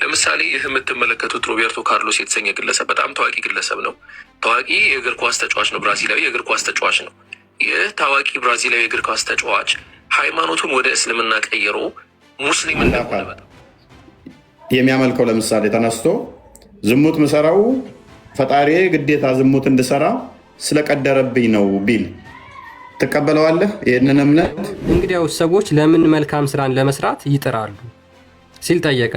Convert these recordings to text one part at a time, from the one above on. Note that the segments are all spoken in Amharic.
ለምሳሌ ይህ የምትመለከቱት ሮቤርቶ ካርሎስ የተሰኘ ግለሰብ በጣም ታዋቂ ግለሰብ ነው። ታዋቂ የእግር ኳስ ተጫዋች ነው። ብራዚላዊ የእግር ኳስ ተጫዋች ነው። ይህ ታዋቂ ብራዚላዊ የእግር ኳስ ተጫዋች ሃይማኖቱን ወደ እስልምና ቀይሮ ሙስሊም እንደሆነ በጣም የሚያመልከው ለምሳሌ ተነስቶ ዝሙት ምሰራው ፈጣሪ ግዴታ ዝሙት እንድሰራ ስለቀደረብኝ ነው ቢል ትቀበለዋለህ? ይህንን እምነት እንግዲያው ሰዎች ለምን መልካም ስራን ለመስራት ይጥራሉ ሲል ጠየቀ።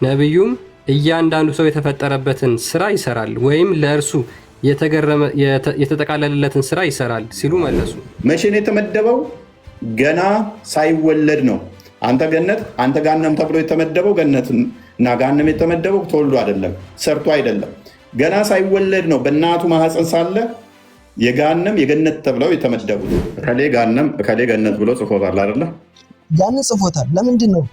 ነቢዩም እያንዳንዱ ሰው የተፈጠረበትን ስራ ይሰራል ወይም ለእርሱ የተጠቃለለለትን ስራ ይሰራል ሲሉ መለሱ። መቼ ነው የተመደበው? ገና ሳይወለድ ነው። አንተ ገነት አንተ ጋነም ተብሎ የተመደበው ገነት እና ጋነም የተመደበው ተወልዶ አይደለም፣ ሰርቶ አይደለም። ገና ሳይወለድ ነው። በእናቱ ማህፀን ሳለ የጋነም የገነት ተብለው የተመደቡት እከሌ ጋነም እከሌ ገነት ብሎ ጽፎታል አይደለ? ያን ጽፎታል። ለምንድን ነው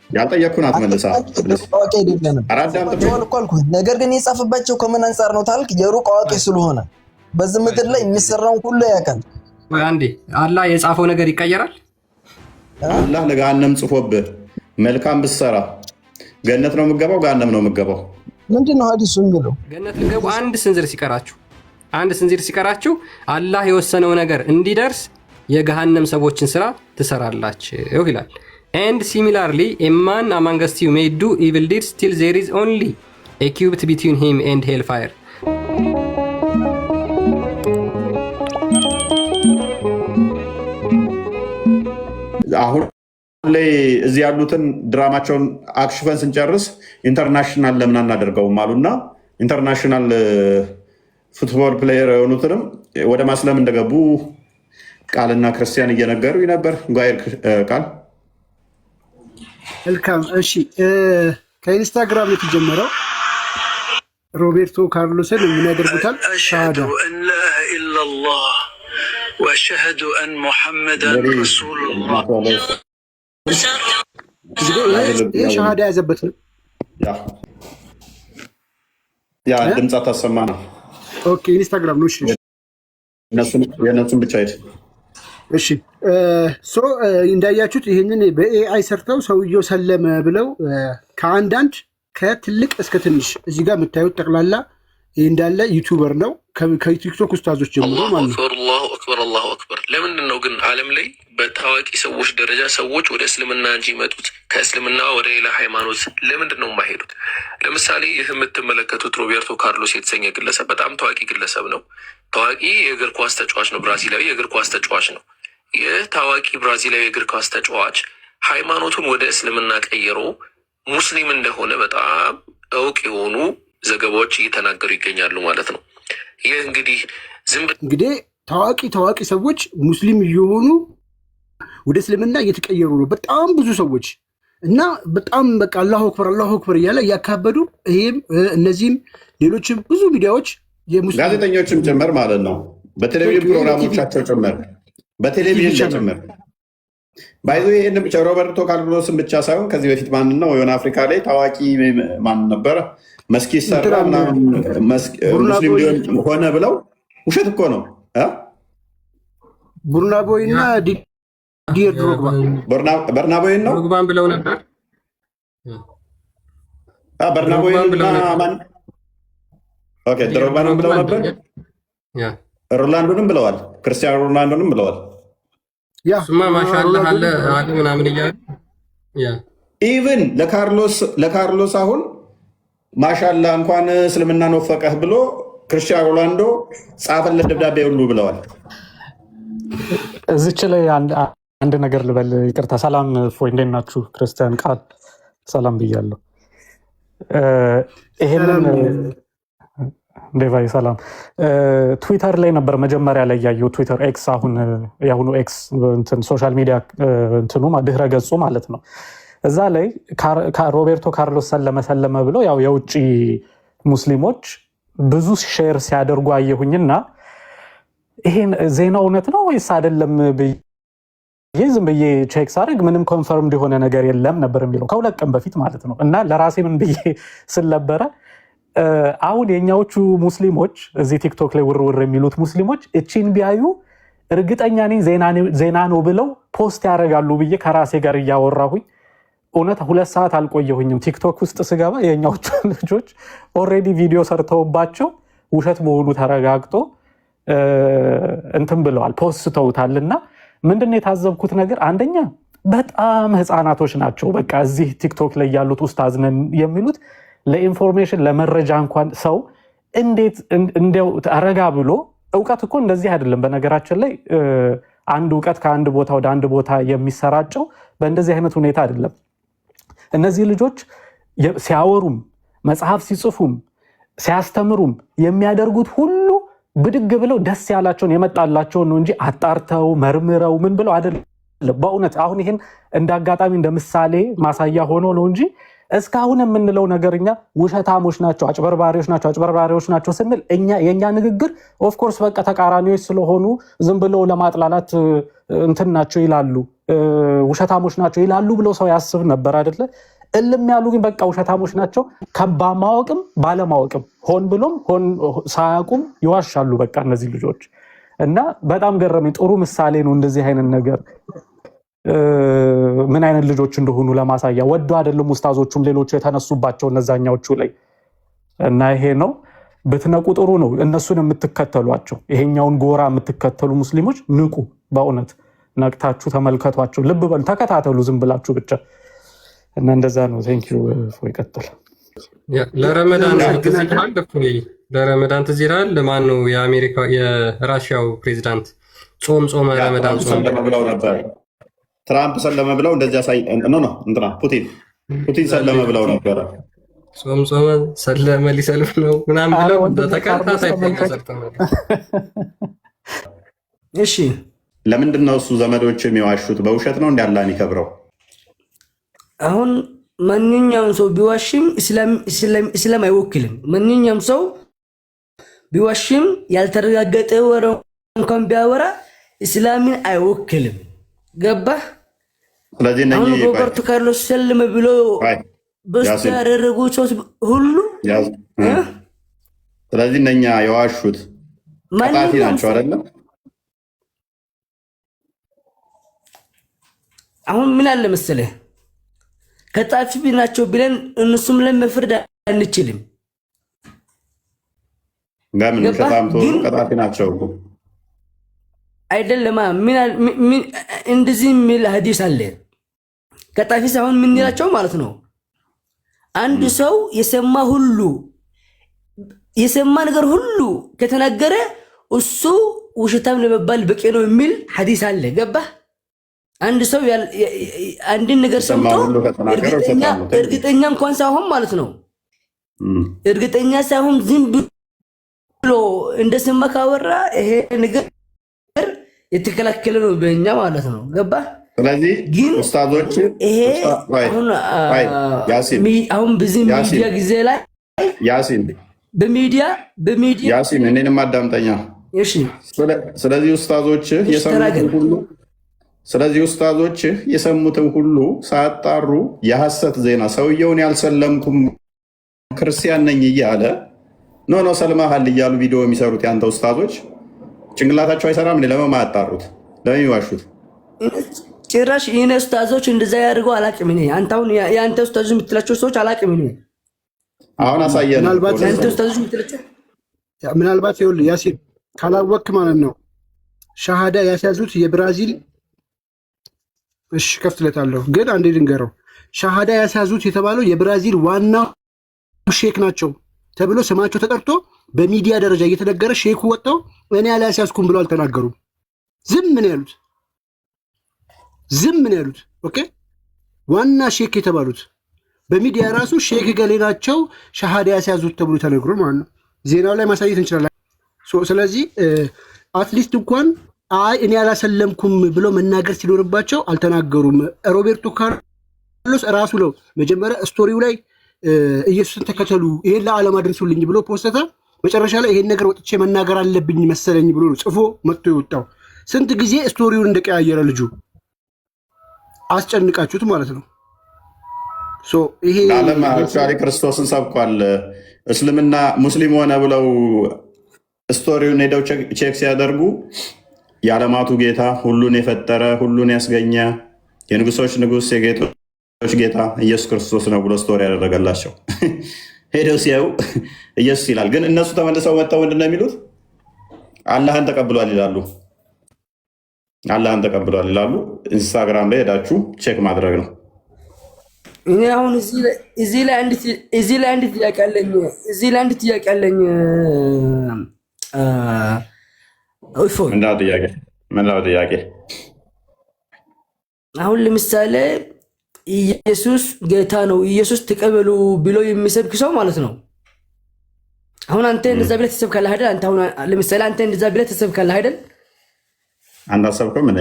ያልጠየቅኩን አትመልሳ። ነገር ግን የጻፈባቸው ከምን አንጻር ነው ታልክ? የሩቅ አዋቂ ስለሆነ በዚህ ምድር ላይ የሚሰራውን ሁሉ ያውቃል። አንዴ አላህ የጻፈው ነገር ይቀየራል? አላህ ለጋነም ጽፎብህ መልካም ብትሰራ ገነት ነው የምገባው ጋነም ነው የምገባው? ምንድን ነው ሐዲሱ የሚለው? ገነት ልገቡ አንድ ስንዝር ሲቀራችሁ አላህ የወሰነው ነገር እንዲደርስ የገሃነም ሰዎችን ስራ ትሰራላችሁ ይላል። And similarly, a man among us you may do evil deeds till there is only a cubit between him and hellfire. አሁን ላይ እዚህ ያሉትን ድራማቸውን አክሽፈን ስንጨርስ ኢንተርናሽናል ለምን አናደርገውም አሉና ኢንተርናሽናል ፉትቦል ፕሌየር የሆኑትንም ወደ ማስለም እንደገቡ ቃልና ክርስቲያን እየነገሩ ነበር። ጓይር ቃል መልካም። እሺ ከኢንስታግራም የተጀመረው ሮቤርቶ ካርሎስን ምን ያደርጉታል? ሻሃዳ ኢላላህ ወአሽሀዱ አን ሙሐመዳን ረሱሉላህ። ይህ ሻሃዳ ያዘበት ነው። ያ ድምፅ ታሰማ ነው። ኦኬ ኢንስታግራም ነው። እሺ የእነሱን ብቻ ሄድ። እሺ እንዳያችሁት ይህንን በኤአይ ሰርተው ሰውየው ሰለመ ብለው ከአንዳንድ ከትልቅ እስከ ትንሽ እዚህ ጋር የምታዩት ጠቅላላ ይህ እንዳለ ዩቱበር ነው ከቲክቶክ ኡስታዞች ጀምሮ ማለት ነው። አላሁ አክበር አላሁ አክበር። ለምንድን ነው ግን ዓለም ላይ በታዋቂ ሰዎች ደረጃ ሰዎች ወደ እስልምና እንጂ ይመጡት ከእስልምና ወደ ሌላ ሃይማኖት ለምንድን ነው የማይሄዱት? ለምሳሌ ይህ የምትመለከቱት ሮቤርቶ ካርሎስ የተሰኘ ግለሰብ በጣም ታዋቂ ግለሰብ ነው። ታዋቂ የእግር ኳስ ተጫዋች ነው። ብራዚላዊ የእግር ኳስ ተጫዋች ነው። ይህ ታዋቂ ብራዚላዊ የእግር ኳስ ተጫዋች ሃይማኖቱን ወደ እስልምና ቀይሮ ሙስሊም እንደሆነ በጣም እውቅ የሆኑ ዘገባዎች እየተናገሩ ይገኛሉ ማለት ነው። ይህ እንግዲህ ታዋቂ ሰዎች ሙስሊም እየሆኑ ወደ እስልምና እየተቀየሩ ነው። በጣም ብዙ ሰዎች እና በጣም በቃ አላሁ አክበር እያለ እያካበዱ ይሄም እነዚህም ሌሎችም ብዙ ሚዲያዎች ጋዜጠኞችም ጭምር ማለት ነው። በቴሌቪዥን ፕሮግራሞቻቸው ጭምር በቴሌቪዥን ጭምር ባይዞ ይህን ብቻ ሮበርቶ ካርሎስን ብቻ ሳይሆን ከዚህ በፊት ማን ነው የሆነ አፍሪካ ላይ ታዋቂ ማን ነበረ መስጊድ ሰራ ሙስሊም ሊሆን ሆነ ብለው ውሸት እኮ ነው። ቡርናቦይ እና ዲዲር በርናቦይ ነው ድሮግባን ብለው ነበር። በርናቦይ እና ማን ድሮግባንም ብለው ነበር። ሮናልዶንም ብለዋል። ክርስቲያኖ ሮናልዶንም ብለዋል። ስማ ማሻአላህ አለ ምናምን እያሉ ኢቭን ለካርሎስ አሁን ማሻላ እንኳን እስልምናን ወፈቀህ ብሎ ክርስቲያኖ ሮናልዶ ጻፈለት ደብዳቤ ሁሉ ብለዋል። እዚች ላይ አንድ ነገር ልበል። ይቅርታ። ሰላም ፎይ፣ እንዴት ናችሁ? ክርስቲያን ቃል ሰላም ብያለሁ። ይሄንን ዴቫይ ሰላም። ትዊተር ላይ ነበር መጀመሪያ ላይ ያየው። ትዊተር ኤክስ፣ አሁን የአሁኑ ኤክስ ሶሻል ሚዲያ እንትኑ ድህረ ገጹ ማለት ነው። እዛ ላይ ሮቤርቶ ካርሎስ ሰለመ ብለው ያው የውጭ ሙስሊሞች ብዙ ሼር ሲያደርጉ አየሁኝና ይሄን ዜና እውነት ነው ወይስ አይደለም ብዬ ዝም ብዬ ቼክ ሳደርግ ምንም ኮንፈርምድ የሆነ ነገር የለም ነበር የሚለው ከሁለት ቀን በፊት ማለት ነው። እና ለራሴ ምን ብዬ ስለነበረ አሁን የኛዎቹ ሙስሊሞች እዚህ ቲክቶክ ላይ ውርውር የሚሉት ሙስሊሞች እቺን ቢያዩ እርግጠኛ ነኝ ዜና ነው ብለው ፖስት ያደርጋሉ ብዬ ከራሴ ጋር እያወራሁኝ እውነት 2 ሰዓት አልቆየሁኝም ቲክቶክ ውስጥ ስገባ የኛዎቹ ልጆች ኦልሬዲ ቪዲዮ ሰርተውባቸው ውሸት መሆኑ ተረጋግጦ እንትን ብለዋል ፖስተውታልና ምንድነው የታዘብኩት ነገር አንደኛ በጣም ህፃናቶች ናቸው። በቃ እዚህ ቲክቶክ ላይ ያሉት ኡስታዝ ነን የሚሉት ለኢንፎርሜሽን ለመረጃ እንኳን ሰው እንዴት እንደው አረጋ ብሎ እውቀት እኮ እንደዚህ አይደለም። በነገራችን ላይ አንድ እውቀት ከአንድ ቦታ ወደ አንድ ቦታ የሚሰራጨው በእንደዚህ አይነት ሁኔታ አይደለም። እነዚህ ልጆች ሲያወሩም መጽሐፍ ሲጽፉም ሲያስተምሩም የሚያደርጉት ሁሉ ብድግ ብለው ደስ ያላቸውን የመጣላቸውን ነው እንጂ አጣርተው መርምረው ምን ብለው አይደለም። በእውነት አሁን ይሄን እንደ አጋጣሚ እንደ ምሳሌ ማሳያ ሆኖ ነው እንጂ እስካሁን የምንለው ነገርኛ ውሸታሞች ናቸው፣ አጭበርባሪዎች ናቸው ስንል የኛ ንግግር ኦፍኮርስ በቃ ተቃራኒዎች ስለሆኑ ዝም ብለው ለማጥላላት እንትን ናቸው ይላሉ፣ ውሸታሞች ናቸው ይላሉ ብለው ሰው ያስብ ነበር አይደለ? እልም ያሉ ግን በቃ ውሸታሞች ናቸው ከባማወቅም ባለማወቅም ሆን ብሎም ሳያውቁም ይዋሻሉ በቃ እነዚህ ልጆች። እና በጣም ገረመኝ። ጥሩ ምሳሌ ነው እንደዚህ አይነት ነገር ምን አይነት ልጆች እንደሆኑ ለማሳያ ወዶ አይደለም ኡስታዞቹም ሌሎቹ የተነሱባቸው እነዛኛዎቹ ላይ እና ይሄ ነው ብትነቁ ጥሩ ነው። እነሱን የምትከተሏቸው ይሄኛውን ጎራ የምትከተሉ ሙስሊሞች ንቁ፣ በእውነት ነቅታችሁ ተመልከቷቸው፣ ልብ በሉ፣ ተከታተሉ ዝም ብላችሁ ብቻ እና እንደዛ ነው። ቴንክ ዩ ፎር ይቀጥል። ለረመዳን ትዝ ይላል ለማን ነው የአሜሪካ የራሽያው ፕሬዚዳንት ጾመ ረመዳን ብለው ነበር። ትራምፕ ሰለመ ብለው እንደዚያ እንትና ፑቲን ሰለመ ብለው ነበረ። ጾመ ሰለመ ሊሰልም ነው ምናምን ብለው በተከታታይ ሰርተዋል። እሺ ለምንድን ነው እሱ ዘመዶች የሚዋሹት? በውሸት ነው እንዳላ የሚከብረው። አሁን ማንኛውም ሰው ቢዋሽም እስላም አይወክልም። ማንኛውም ሰው ቢዋሽም ያልተረጋገጠ ወሬ እንኳን ቢያወራ እስላምን አይወክልም። ገባህ? ስለዚህ አሁን ሮበርቶ ካርሎስ ሰለመ ብሎ በስተ ያደረጉ ሰዎች ሁሉ ስለዚህ እነኛ የዋሹት ቀጣፊ ናቸው አይደለም? አሁን ምን አለ መሰለህ ከጣፊ ናቸው ብለን እነሱም ለመፍረድ አንችልም። ለምን ሸታም ተወሩ ቀጣፊ ናቸው እኮ አይደለም። ምን እንደዚህ የሚል ሐዲስ አለ። ከጣፊ ሳይሆን ምን ይላቸው ማለት ነው። አንድ ሰው የሰማ ነገር ሁሉ ከተናገረ እሱ ውሸታም ለመባል በቂ ነው የሚል ሐዲስ አለ። ገባህ? አንድ ሰው አንድን ነገር ሰምቶ እርግጠኛ እንኳን ሳይሆን ማለት ነው እርግጠኛ ሳይሆን ዝም ብሎ እንደሰማ ካወራ ይሄ ነገር የተከለከለ ነው በእኛ ማለት ነው። ገባህ? ስለዚህ ግን ኡስታዞች ይሄ አሁን በዚህ ሚዲያ ጊዜ ላይ በሚዲያ ያሲን እኔንም አዳምጠኛ። እሺ ስለዚህ ኡስታዞችህ የሰሙትን ሁሉ ሳያጣሩ የሐሰት ዜና ሰውየውን ያልሰለምኩም ክርስቲያን ነኝ እያለ ኖ ሰልማሃል እያሉ ቪዲዮ የሚሰሩት ያንተ ኡስታዞች ጭንቅላታቸው አይሰራም? ለምን አያጣሩት? ለምን ይዋሹት? ጭራሽ ይሄን ኡስታዞች እንደዛ ያደርገው አላቅም። እኔ አንተውን ያንተ ኡስታዞች የምትላቸው ሰዎች አላቅም። እኔ አሁን አሳየን። ምናልባት ይኸውልህ ያሲን ካላወቅክ ማለት ነው ሻሃዳ ያስያዙት የብራዚል እሺ ከፍትለታለሁ ግን አንዴ ድንገረው ሻሃዳ ያስያዙት የተባለው የብራዚል ዋናው ሼክ ናቸው ተብሎ ስማቸው ተጠርቶ በሚዲያ ደረጃ እየተነገረ ሼኩ ወጣው እኔ አላስያዝኩም ብሎ አልተናገሩም። ዝም ነው ያሉት። ኦኬ ዋና ሼክ የተባሉት በሚዲያ ራሱ ሼክ ገሌ ናቸው ሻሃዳ ያስያዙት ተብሎ ተነግሮ ማለት ነው። ዜናው ላይ ማሳየት እንችላለን። ስለዚህ አትሊስት እንኳን አይ እኔ አላሰለምኩም ብሎ መናገር ሲኖርባቸው አልተናገሩም። ሮቤርቶ ካርሎስ ራሱ ነው መጀመሪያ ስቶሪው ላይ ኢየሱስን ተከተሉ ይሄን ለዓለም አድርሱልኝ ብሎ ፖስተታ መጨረሻ ላይ ይሄን ነገር ወጥቼ መናገር አለብኝ መሰለኝ ብሎ ጽፎ መጥቶ የወጣው። ስንት ጊዜ ስቶሪውን እንደቀያየረ ልጁ አስጨንቃችሁት ማለት ነው። ይሄ ለዓለም አክቹዋሊ ክርስቶስን ሰብኳል። እስልምና ሙስሊም ሆነ ብለው ስቶሪውን ሄደው ቼክ ሲያደርጉ የዓለማቱ ጌታ ሁሉን የፈጠረ ሁሉን ያስገኘ የንጉሶች ንጉስ የጌቶች ጌታ ኢየሱስ ክርስቶስ ነው ብሎ ስቶሪ ያደረገላቸው ሄደው ሲያዩ ኢየሱስ ይላል። ግን እነሱ ተመልሰው መጥተው ምንድን ነው የሚሉት? አላህን ተቀብሏል ይላሉ። አላህን ተቀብሏል ይላሉ። ኢንስታግራም ላይ ሄዳችሁ ቼክ ማድረግ ነው። እኔ አሁን እዚህ ላይ አንድ ጥያቄ አለኝ። ምንድነው ጥያቄ? አሁን ለምሳሌ ኢየሱስ ጌታ ነው፣ ኢየሱስ ተቀበሉ ብሎ የሚሰብክ ሰው ማለት ነው። አሁን አንተ እንደዛ ብለህ ተሰብካለህ አይደል? አንተ አሁን ለምሳሌ አንተ እንደዛ ብለህ ተሰብካለህ አይደል? አንተ አሰብከው ምን?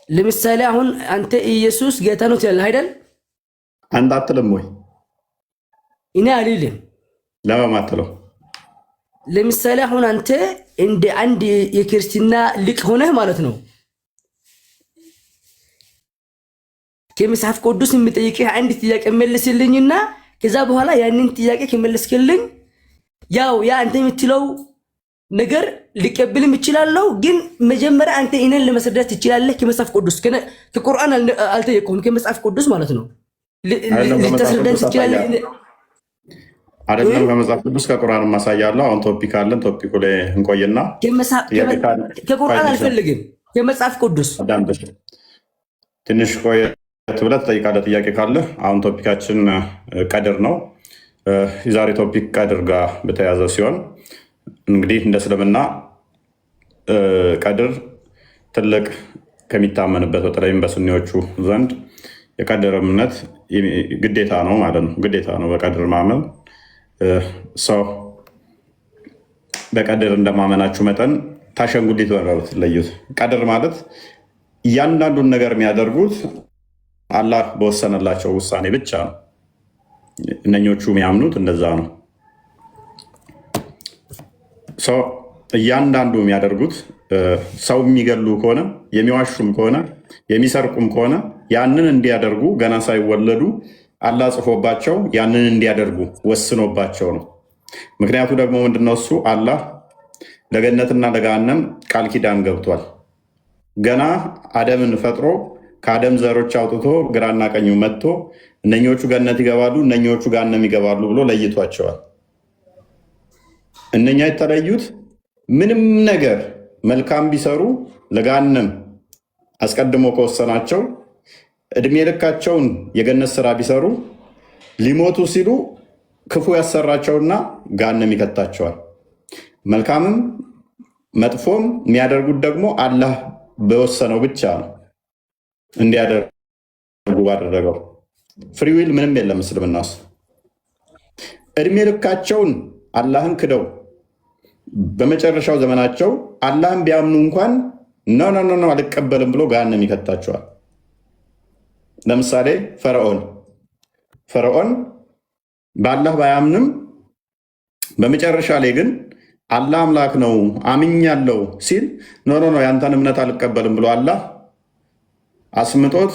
ለምሳሌ አሁን አንተ ኢየሱስ ጌታ ነው ትላለህ አይደል? አንተ አትልም ወይ? እኔ አልልም። ለምን አትለው? ለምሳሌ አሁን አንተ እንደ አንድ የክርስትና ሊቅ ሆነህ ማለት ነው ከመጽሐፍ ቅዱስ የሚጠይቅህ አንድ ጥያቄ መልስልኝና ከዛ በኋላ ያንን ጥያቄ ከመለስክልኝ ያው ያ አንተ የምትለው ነገር ሊቀበልም ይችላል። ግን መጀመሪያ አንተ እኔን ለመስረዳት ትችላለህ። ከመጽሐፍ ቅዱስ ከቁርአን አልጠየቅኩም፣ ከመጽሐፍ ቅዱስ ማለት ነው ልታስረዳኝ ትችላለህ። አይደለም ከመጽሐፍ ቅዱስ ከቁርአን ማሳያለሁ። አሁን ቶፒክ አለን። ቶፒኩ ላይ እንቆይና ከቁርአን አልፈልግም፣ ከመጽሐፍ ቅዱስ ትንሽ ቆየት ብለህ ትጠይቃለህ ጥያቄ ካለ። አሁን ቶፒካችን ቀድር ነው። የዛሬ ቶፒክ ቀድር ጋር በተያያዘ ሲሆን እንግዲህ እንደ እስልምና ቀድር ትልቅ ከሚታመንበት በተለይም በሱኒዎቹ ዘንድ የቀድር እምነት ግዴታ ነው ማለት ነው። ግዴታ ነው በቀድር ማመን። ሰው በቀድር እንደማመናችሁ መጠን ታሸንጉሊት በረሩት ለዩት። ቀድር ማለት እያንዳንዱን ነገር የሚያደርጉት አላህ በወሰነላቸው ውሳኔ ብቻ ነው። እነኞቹ የሚያምኑት እንደዛ ነው። ሰው እያንዳንዱ የሚያደርጉት ሰው የሚገሉ ከሆነ የሚዋሹም ከሆነ የሚሰርቁም ከሆነ ያንን እንዲያደርጉ ገና ሳይወለዱ አላህ ጽፎባቸው ያንን እንዲያደርጉ ወስኖባቸው ነው። ምክንያቱ ደግሞ ምንድነው? እሱ አላህ ለገነትና ለገሃነም ቃል ኪዳን ገብቷል። ገና አደምን ፈጥሮ ከአደም ዘሮች አውጥቶ ግራና ቀኙ መጥቶ እነኞቹ ገነት ይገባሉ፣ እነኞቹ ገሃነም ይገባሉ ብሎ ለይቷቸዋል። እነኛ የተለዩት ምንም ነገር መልካም ቢሰሩ ለገሃነም አስቀድሞ ከወሰናቸው እድሜ ልካቸውን የገነት ስራ ቢሰሩ ሊሞቱ ሲሉ ክፉ ያሰራቸውና ገሃነም ይከታቸዋል። መልካምም መጥፎም የሚያደርጉት ደግሞ አላህ በወሰነው ብቻ ነው እንዲያደርጉ ባደረገው። ፍሪዊል ምንም የለም እስልምና ውስጥ። እድሜ ልካቸውን አላህን ክደው በመጨረሻው ዘመናቸው አላህን ቢያምኑ እንኳን ኖ አልቀበልም ብሎ ገሃነም ይከታቸዋል። ለምሳሌ ፈርዖን በአላህ ባያምንም በመጨረሻ ላይ ግን አላህ አምላክ ነው አምኛለሁ ሲል ኖ ያንተን እምነት አልቀበልም ብሎ አላህ አስምጦት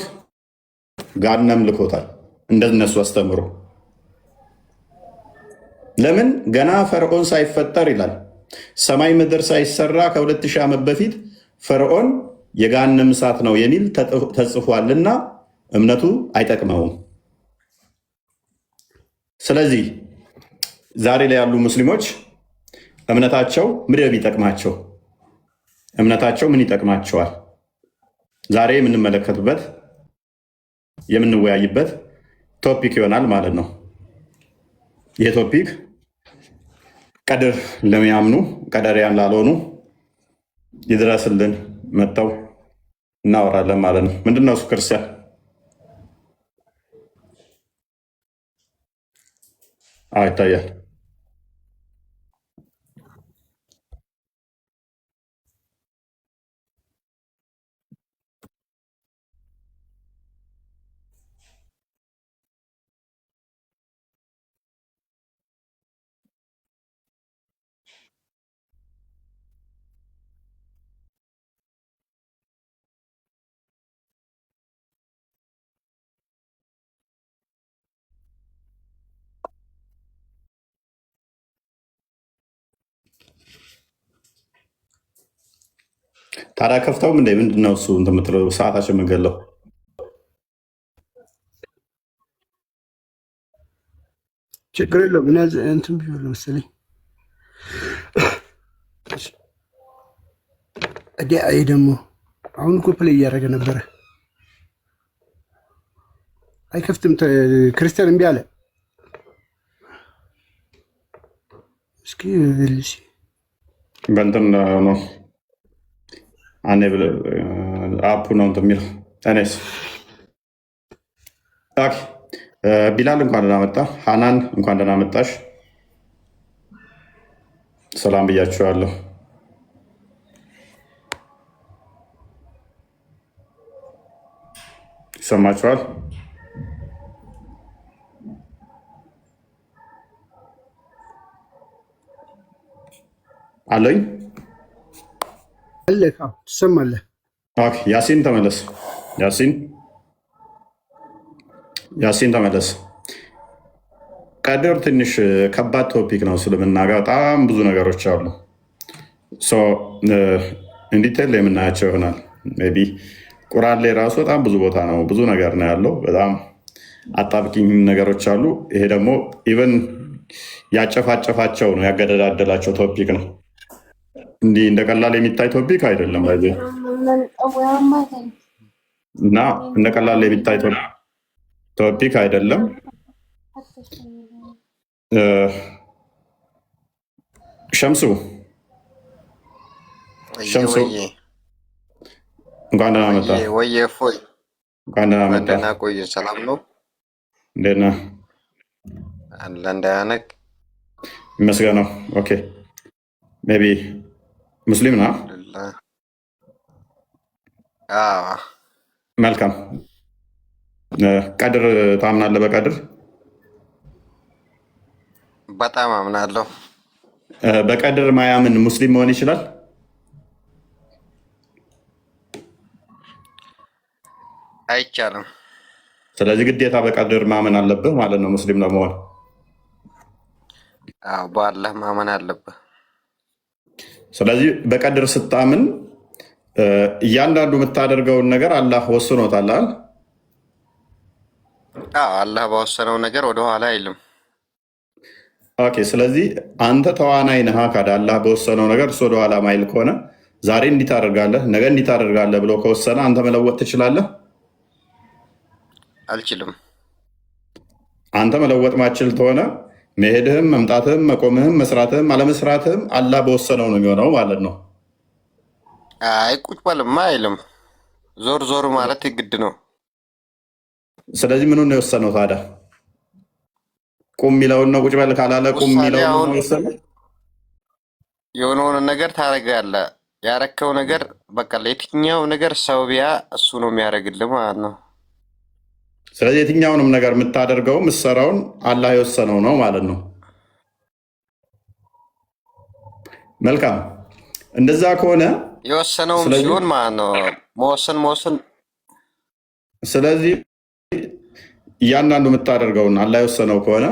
ገሃነም ልኮታል። እንደነሱ አስተምሮ ለምን ገና ፈርዖን ሳይፈጠር ይላል ሰማይ ምድር ሳይሰራ ከ2000 ዓመት በፊት ፈርዖን የገሃነም እሳት ነው የሚል ተጽፏልና እምነቱ አይጠቅመውም። ስለዚህ ዛሬ ላይ ያሉ ሙስሊሞች እምነታቸው ምንድነው ይጠቅማቸው? እምነታቸው ምን ይጠቅማቸዋል? ዛሬ የምንመለከትበት የምንወያይበት ቶፒክ ይሆናል ማለት ነው። ይህ ቶፒክ ቀድር ለሚያምኑ ቀደሪያን ላልሆኑ ይድረስልን መጥተው እናወራለን ማለት ነው። ምንድነው እሱ ክርስቲያን ይታያል። ታዲያ ከፍተውም እንደ ምንድነው እሱ እንትን የምትለው ሰዓታችን የምንገለው ችግር የለውም። እና እንትን ቢሆን መሰለኝ አይ ደግሞ አሁን እኮ ፕሌይ እያደረገ ነበረ። አይከፍትም። ክርስቲያን እምቢ አለ። እስኪ በእንትን ነው አኔ አፑ ነው እንትን የሚለው እኔስ ቢላል እንኳን ደህና መጣ። ሃናን እንኳን ደህና መጣሽ። ሰላም ብያችኋለሁ። ይሰማችኋል? አለኝ አለ ትሰማለህ? ያሲን ተመለስ። ያሲን ተመለስ። ቀድር ትንሽ ከባድ ቶፒክ ነው። እስልምና ጋር በጣም ብዙ ነገሮች አሉ። እንዲቴል የምናያቸው ይሆናል። ሜይ ቢ ቁርአን ላይ ራሱ በጣም ብዙ ቦታ ነው፣ ብዙ ነገር ነው ያለው። በጣም አጣብቂኝ ነገሮች አሉ። ይሄ ደግሞ ኢቨን ያጨፋጨፋቸው ነው፣ ያገደዳደላቸው ቶፒክ ነው። እንዲህ እንደ ቀላል የሚታይ ቶፒክ አይደለም እና እንደ ቀላል የሚታይ ቶፒክ አይደለም። ሸምሱ እንኳን ደህና መጣ። እንኳን ደህና መጣ። ሰላም ነው? እንዴት ነህ? አለ እንዳያነቅ ይመስገነው። ኦኬ ሜይ ቢ ሙስሊም ነህ? መልካም። ቀድር ታምናለህ? በቀድር በጣም አምናለሁ። በቀድር ማያምን ሙስሊም መሆን ይችላል? አይቻልም። ስለዚህ ግዴታ በቀድር ማመን አለብህ ማለት ነው ሙስሊም ለመሆን። በአላህ ማመን አለብህ። ስለዚህ በቀድር ስታምን እያንዳንዱ የምታደርገውን ነገር አላህ ወስኖታል። አላህ በወሰነው ነገር ወደኋላ አይልም። ኦኬ። ስለዚህ አንተ ተዋናይ ነህ። ካዳ አላህ በወሰነው ነገር እሱ ወደኋላ ማይል ከሆነ ዛሬ እንዲህ ታደርጋለህ፣ ነገ እንዲህ ታደርጋለህ ብሎ ከወሰነ አንተ መለወጥ ትችላለህ? አልችልም። አንተ መለወጥ ማችል ከሆነ መሄድህም፣ መምጣትህም፣ መቆምህም፣ መስራትህም አለመስራትህም አላህ በወሰነው ነው የሚሆነው ማለት ነው። አይ ቁጭ በልማ አይልም። ዞር ዞር ማለት ግድ ነው። ስለዚህ ምኑን ነው የወሰነው ታዲያ? ቁም የሚለውን ነው? ቁጭ በል ካላለ ቁም የሚለውን ነው የወሰነው? የሆነውን ነገር ታደርጋለህ። ያረከው ነገር በቃ ለየትኛው ነገር ሰውቢያ እሱ ነው የሚያደርግልህ ማለት ነው። ስለዚህ የትኛውንም ነገር የምታደርገው ምሰራውን አላህ የወሰነው ነው ማለት ነው። መልካም። እንደዛ ከሆነ የወሰነውም ሲሆን ማለት ነው መወሰን። ስለዚህ እያንዳንዱ የምታደርገውን አላህ የወሰነው ከሆነ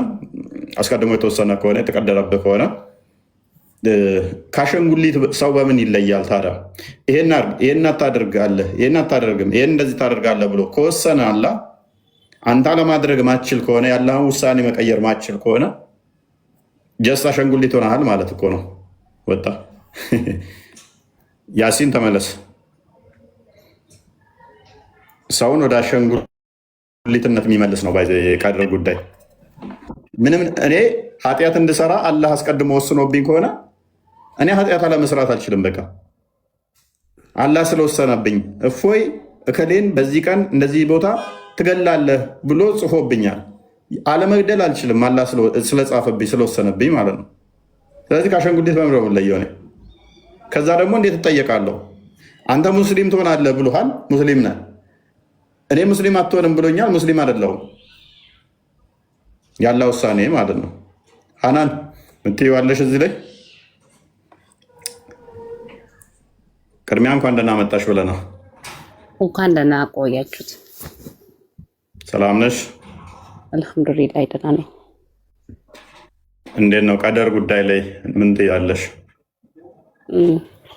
አስቀድሞ የተወሰነ ከሆነ የተቀደረብህ ከሆነ ከአሻንጉሊት ሰው በምን ይለያል ታዲያ? ይሄን አታደርጋለህ፣ ይሄን አታደርግም፣ ይሄን እንደዚህ ታደርጋለህ ብሎ ከወሰነ አላህ አንተ ለማድረግ ማችል ከሆነ ያለህን ውሳኔ መቀየር ማችል ከሆነ ጀስት አሻንጉሊት ሆነሃል ማለት እኮ ነው። ወጣ ያሲን ተመለስ። ሰውን ወደ አሻንጉሊትነት የሚመልስ ነው ባይዘ የቀድር ጉዳይ። ምንም እኔ ኃጢአት እንድሰራ አላህ አስቀድሞ ወስኖብኝ ከሆነ እኔ ኃጢአት አለመስራት አልችልም። በቃ አላህ ስለወሰነብኝ እፎይ እከሌን በዚህ ቀን እንደዚህ ቦታ ትገላለህ ብሎ ጽፎብኛል። አለመግደል አልችልም፣ አላህ ስለጻፈብኝ ስለወሰነብኝ ማለት ነው። ስለዚህ ከአሻንጉሊት በምረው ለየው እኔ ከዛ ደግሞ እንዴት እጠየቃለሁ? አንተ ሙስሊም ትሆናለህ ብሎሃል፣ ሙስሊም ነህ። እኔ ሙስሊም አትሆንም ብሎኛል፣ ሙስሊም አይደለሁም። ያለ ውሳኔ ማለት ነው። ሀናን ምትይዋለሽ እዚህ ላይ ቅድሚያ እንኳን ደህና መጣሽ ብለናል። እንኳን ደህና ቆያችሁት። ሰላም ነሽ? አልሐምዱሊላህ ደህና ነኝ። እንዴት ነው ቀደር ጉዳይ ላይ ምን ትያለሽ?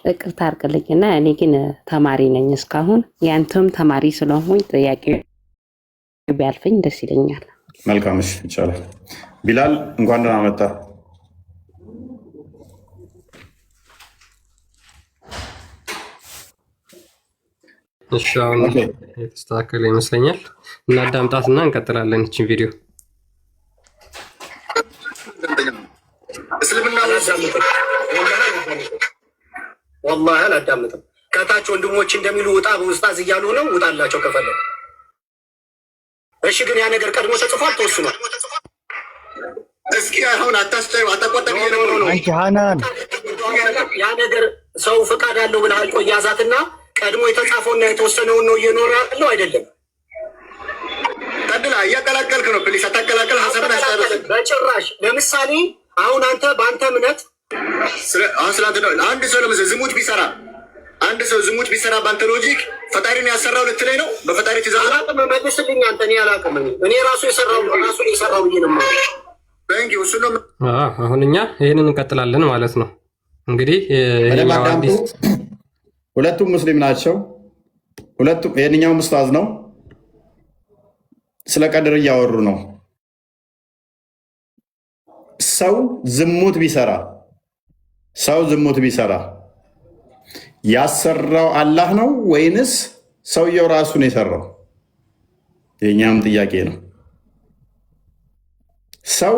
ይቅርታ አድርግልኝና እኔ ግን ተማሪ ነኝ እስካሁን። ያንተም ተማሪ ስለሆንኩኝ ጥያቄ ቢያልፈኝ ደስ ይለኛል። መልካም፣ እሺ ይቻላል። ቢላል እንኳን ደህና መጣ። እሺ አሁን የተስተካከለ ይመስለኛል። እናዳምጣትና እንቀጥላለን ይችን ቪዲዮ። እስልምና ወላሂ አላዳምጥም። ከታች ወንድሞች እንደሚሉ ውጣ በውስጣዝ እያሉ ነው። ውጣላቸው ከፈለጉ። እሺ ግን ያ ነገር ቀድሞ ተጽፏል፣ ተወስኗል። እስኪ አሁን አታስጨው አታቆጠብ ነው አንቺ ሃናን ያ ነገር ሰው ፍቃድ አለው ብለህ አልቆይ ያዛትና ቀድሞ የተጻፈውና የተወሰነውን ነው እየኖረ ያለው አይደለም። ቀድላ እያቀላቀልክ ነው። ፕሊስ አታቀላቀል። ሀሳብን አስተላልፍ በጭራሽ። ለምሳሌ አሁን አንተ በአንተ እምነት አሁን ስላንተ ነው። አንድ ሰው ለምሳሌ ዝሙት ቢሰራ በአንተ ሎጂክ ፈጣሪን ያሰራው ልትለኝ ነው? በፈጣሪ ትእዛዝ አላውቅም። መልስልኝ አንተ። እኔ አላውቅም። እኔ ራሱ የሰራው ብዬ ነው ማለት አሁን እኛ ይህንን እንቀጥላለን ማለት ነው። እንግዲህ ሁለቱም ሙስሊም ናቸው። ይህንኛውም ኡስታዝ ነው። ስለ ቀድር እያወሩ ነው። ሰው ዝሙት ቢሰራ ያሰራው አላህ ነው ወይንስ ሰውየው ራሱ ነው የሰራው? የኛም ጥያቄ ነው። ሰው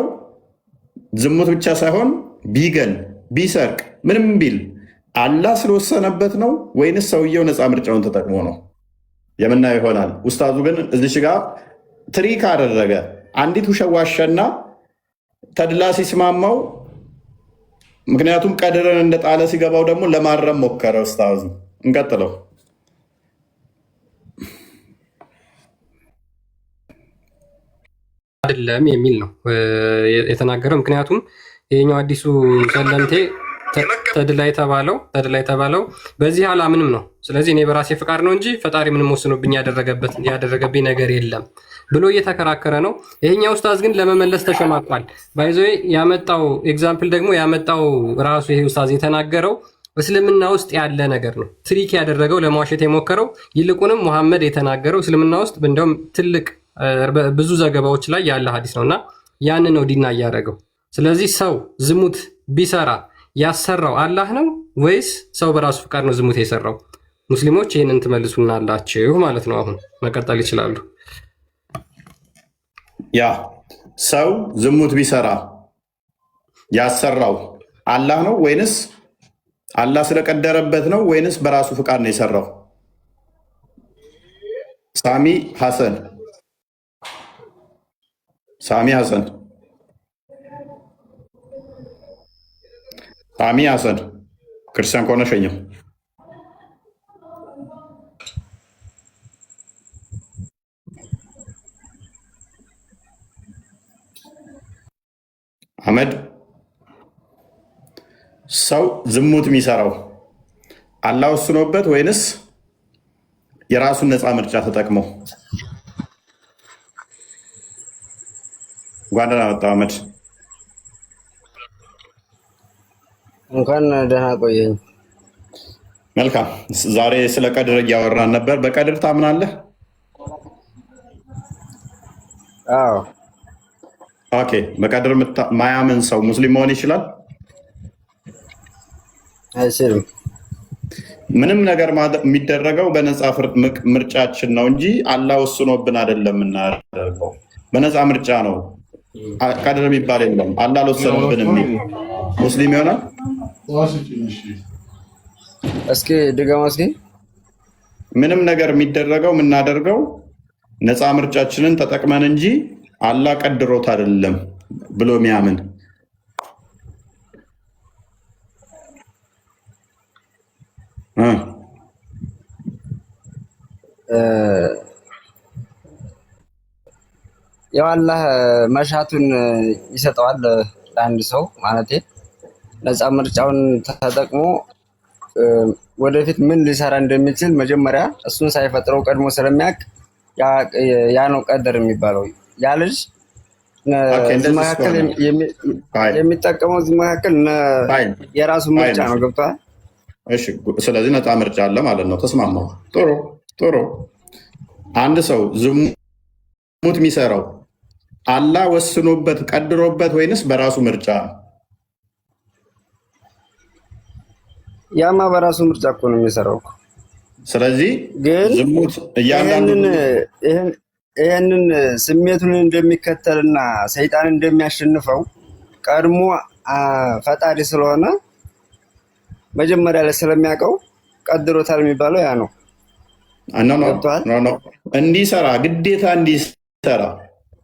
ዝሙት ብቻ ሳይሆን ቢገል ቢሰርቅ ምንም ቢል አላህ ስለወሰነበት ነው ወይንስ ሰውየው ነፃ ምርጫውን ተጠቅሞ ነው? የምናየው ይሆናል። ኡስታዙ ግን እዚች ጋር ትሪክ አደረገ። አንዲት ውሸዋሸና ተድላ ሲስማማው፣ ምክንያቱም ቀድርን እንደጣለ ሲገባው ደግሞ ለማረም ሞከረ ኡስታዙ። እንቀጥለው። አይደለም የሚል ነው የተናገረው። ምክንያቱም ይሄኛው አዲሱ ሰለምቴ ተድላ የተባለው በዚህ አላምንም ነው። ስለዚህ እኔ በራሴ ፍቃድ ነው እንጂ ፈጣሪ ምንም ወስኖብኝ ያደረገብኝ ነገር የለም ብሎ እየተከራከረ ነው። ይሄኛው ኡስታዝ ግን ለመመለስ ተሸማቋል። ባይዞ ያመጣው ኤግዛምፕል ደግሞ ያመጣው ራሱ ይሄ ኡስታዝ የተናገረው እስልምና ውስጥ ያለ ነገር ነው። ትሪክ ያደረገው ለመዋሸት የሞከረው ይልቁንም ሙሐመድ የተናገረው እስልምና ውስጥ እንደውም ትልቅ ብዙ ዘገባዎች ላይ ያለ ሀዲስ ነውና ያንን ነው ዲና እያደረገው። ስለዚህ ሰው ዝሙት ቢሰራ ያሰራው አላህ ነው ወይስ ሰው በራሱ ፍቃድ ነው ዝሙት የሰራው? ሙስሊሞች ይህንን ትመልሱናላችሁ ማለት ነው። አሁን መቀጠል ይችላሉ። ያ ሰው ዝሙት ቢሰራ ያሰራው አላህ ነው ወይንስ አላህ ስለቀደረበት ነው ወይንስ በራሱ ፍቃድ ነው የሰራው? ሳሚ ሐሰን ክርስቲያን ከሆነ ሸኘው። አህመድ ሰው ዝሙት የሚሰራው አላህ ወስኖበት ወይንስ የራሱን ነፃ ምርጫ ተጠቅሞ? እንኳን ደህና መጣህ አህመድ። እንኳን ደህና ቆየኝ። መልካም። ዛሬ ስለ ቀድር እያወራን ነበር። በቀድር ታምናለህ? አዎ። ኦኬ። በቀድር ማያምን ሰው ሙስሊም መሆን ይችላል? አይችልም። ምንም ነገር የሚደረገው በነፃ ምርጫችን ነው እንጂ አላህ ወስኖብን አይደለም የምናደርገው። በነፃ ምርጫ ነው። ቀድር የሚባል የለም። አላህ አልወሰነብን የሚል ሙስሊም ይሆናል? እስኪ ድገማ እስኪ። ምንም ነገር የሚደረገው የምናደርገው ነፃ ምርጫችንን ተጠቅመን እንጂ አላህ ቀድሮት አይደለም ብሎ የሚያምን ያው አላህ መሻቱን ይሰጠዋል ለአንድ ሰው ማለት ነፃ ምርጫውን ተጠቅሞ ወደፊት ምን ሊሰራ እንደሚችል መጀመሪያ እሱን ሳይፈጥረው ቀድሞ ስለሚያውቅ ያ ነው ቀደር የሚባለው። ያ ልጅ መካከል የሚጠቀመው እዚህ መካከል የራሱ ምርጫ ነው። ገብቷል? እሺ፣ ስለዚህ ነፃ ምርጫ አለ ማለት ነው። ተስማማው። ጥሩ። አንድ ሰው ዝሙት የሚሰራው አላህ ወስኖበት ቀድሮበት ወይንስ በራሱ ምርጫ? ያማ በራሱ ምርጫ እኮ ነው የሚሰራው። ስለዚህ ግን ዝሙት ይህንን ስሜቱን እንደሚከተልና ሰይጣን እንደሚያሸንፈው ቀድሞ ፈጣሪ ስለሆነ መጀመሪያ ላይ ስለሚያውቀው ቀድሮታል የሚባለው ያ ነው። እንዲሰራ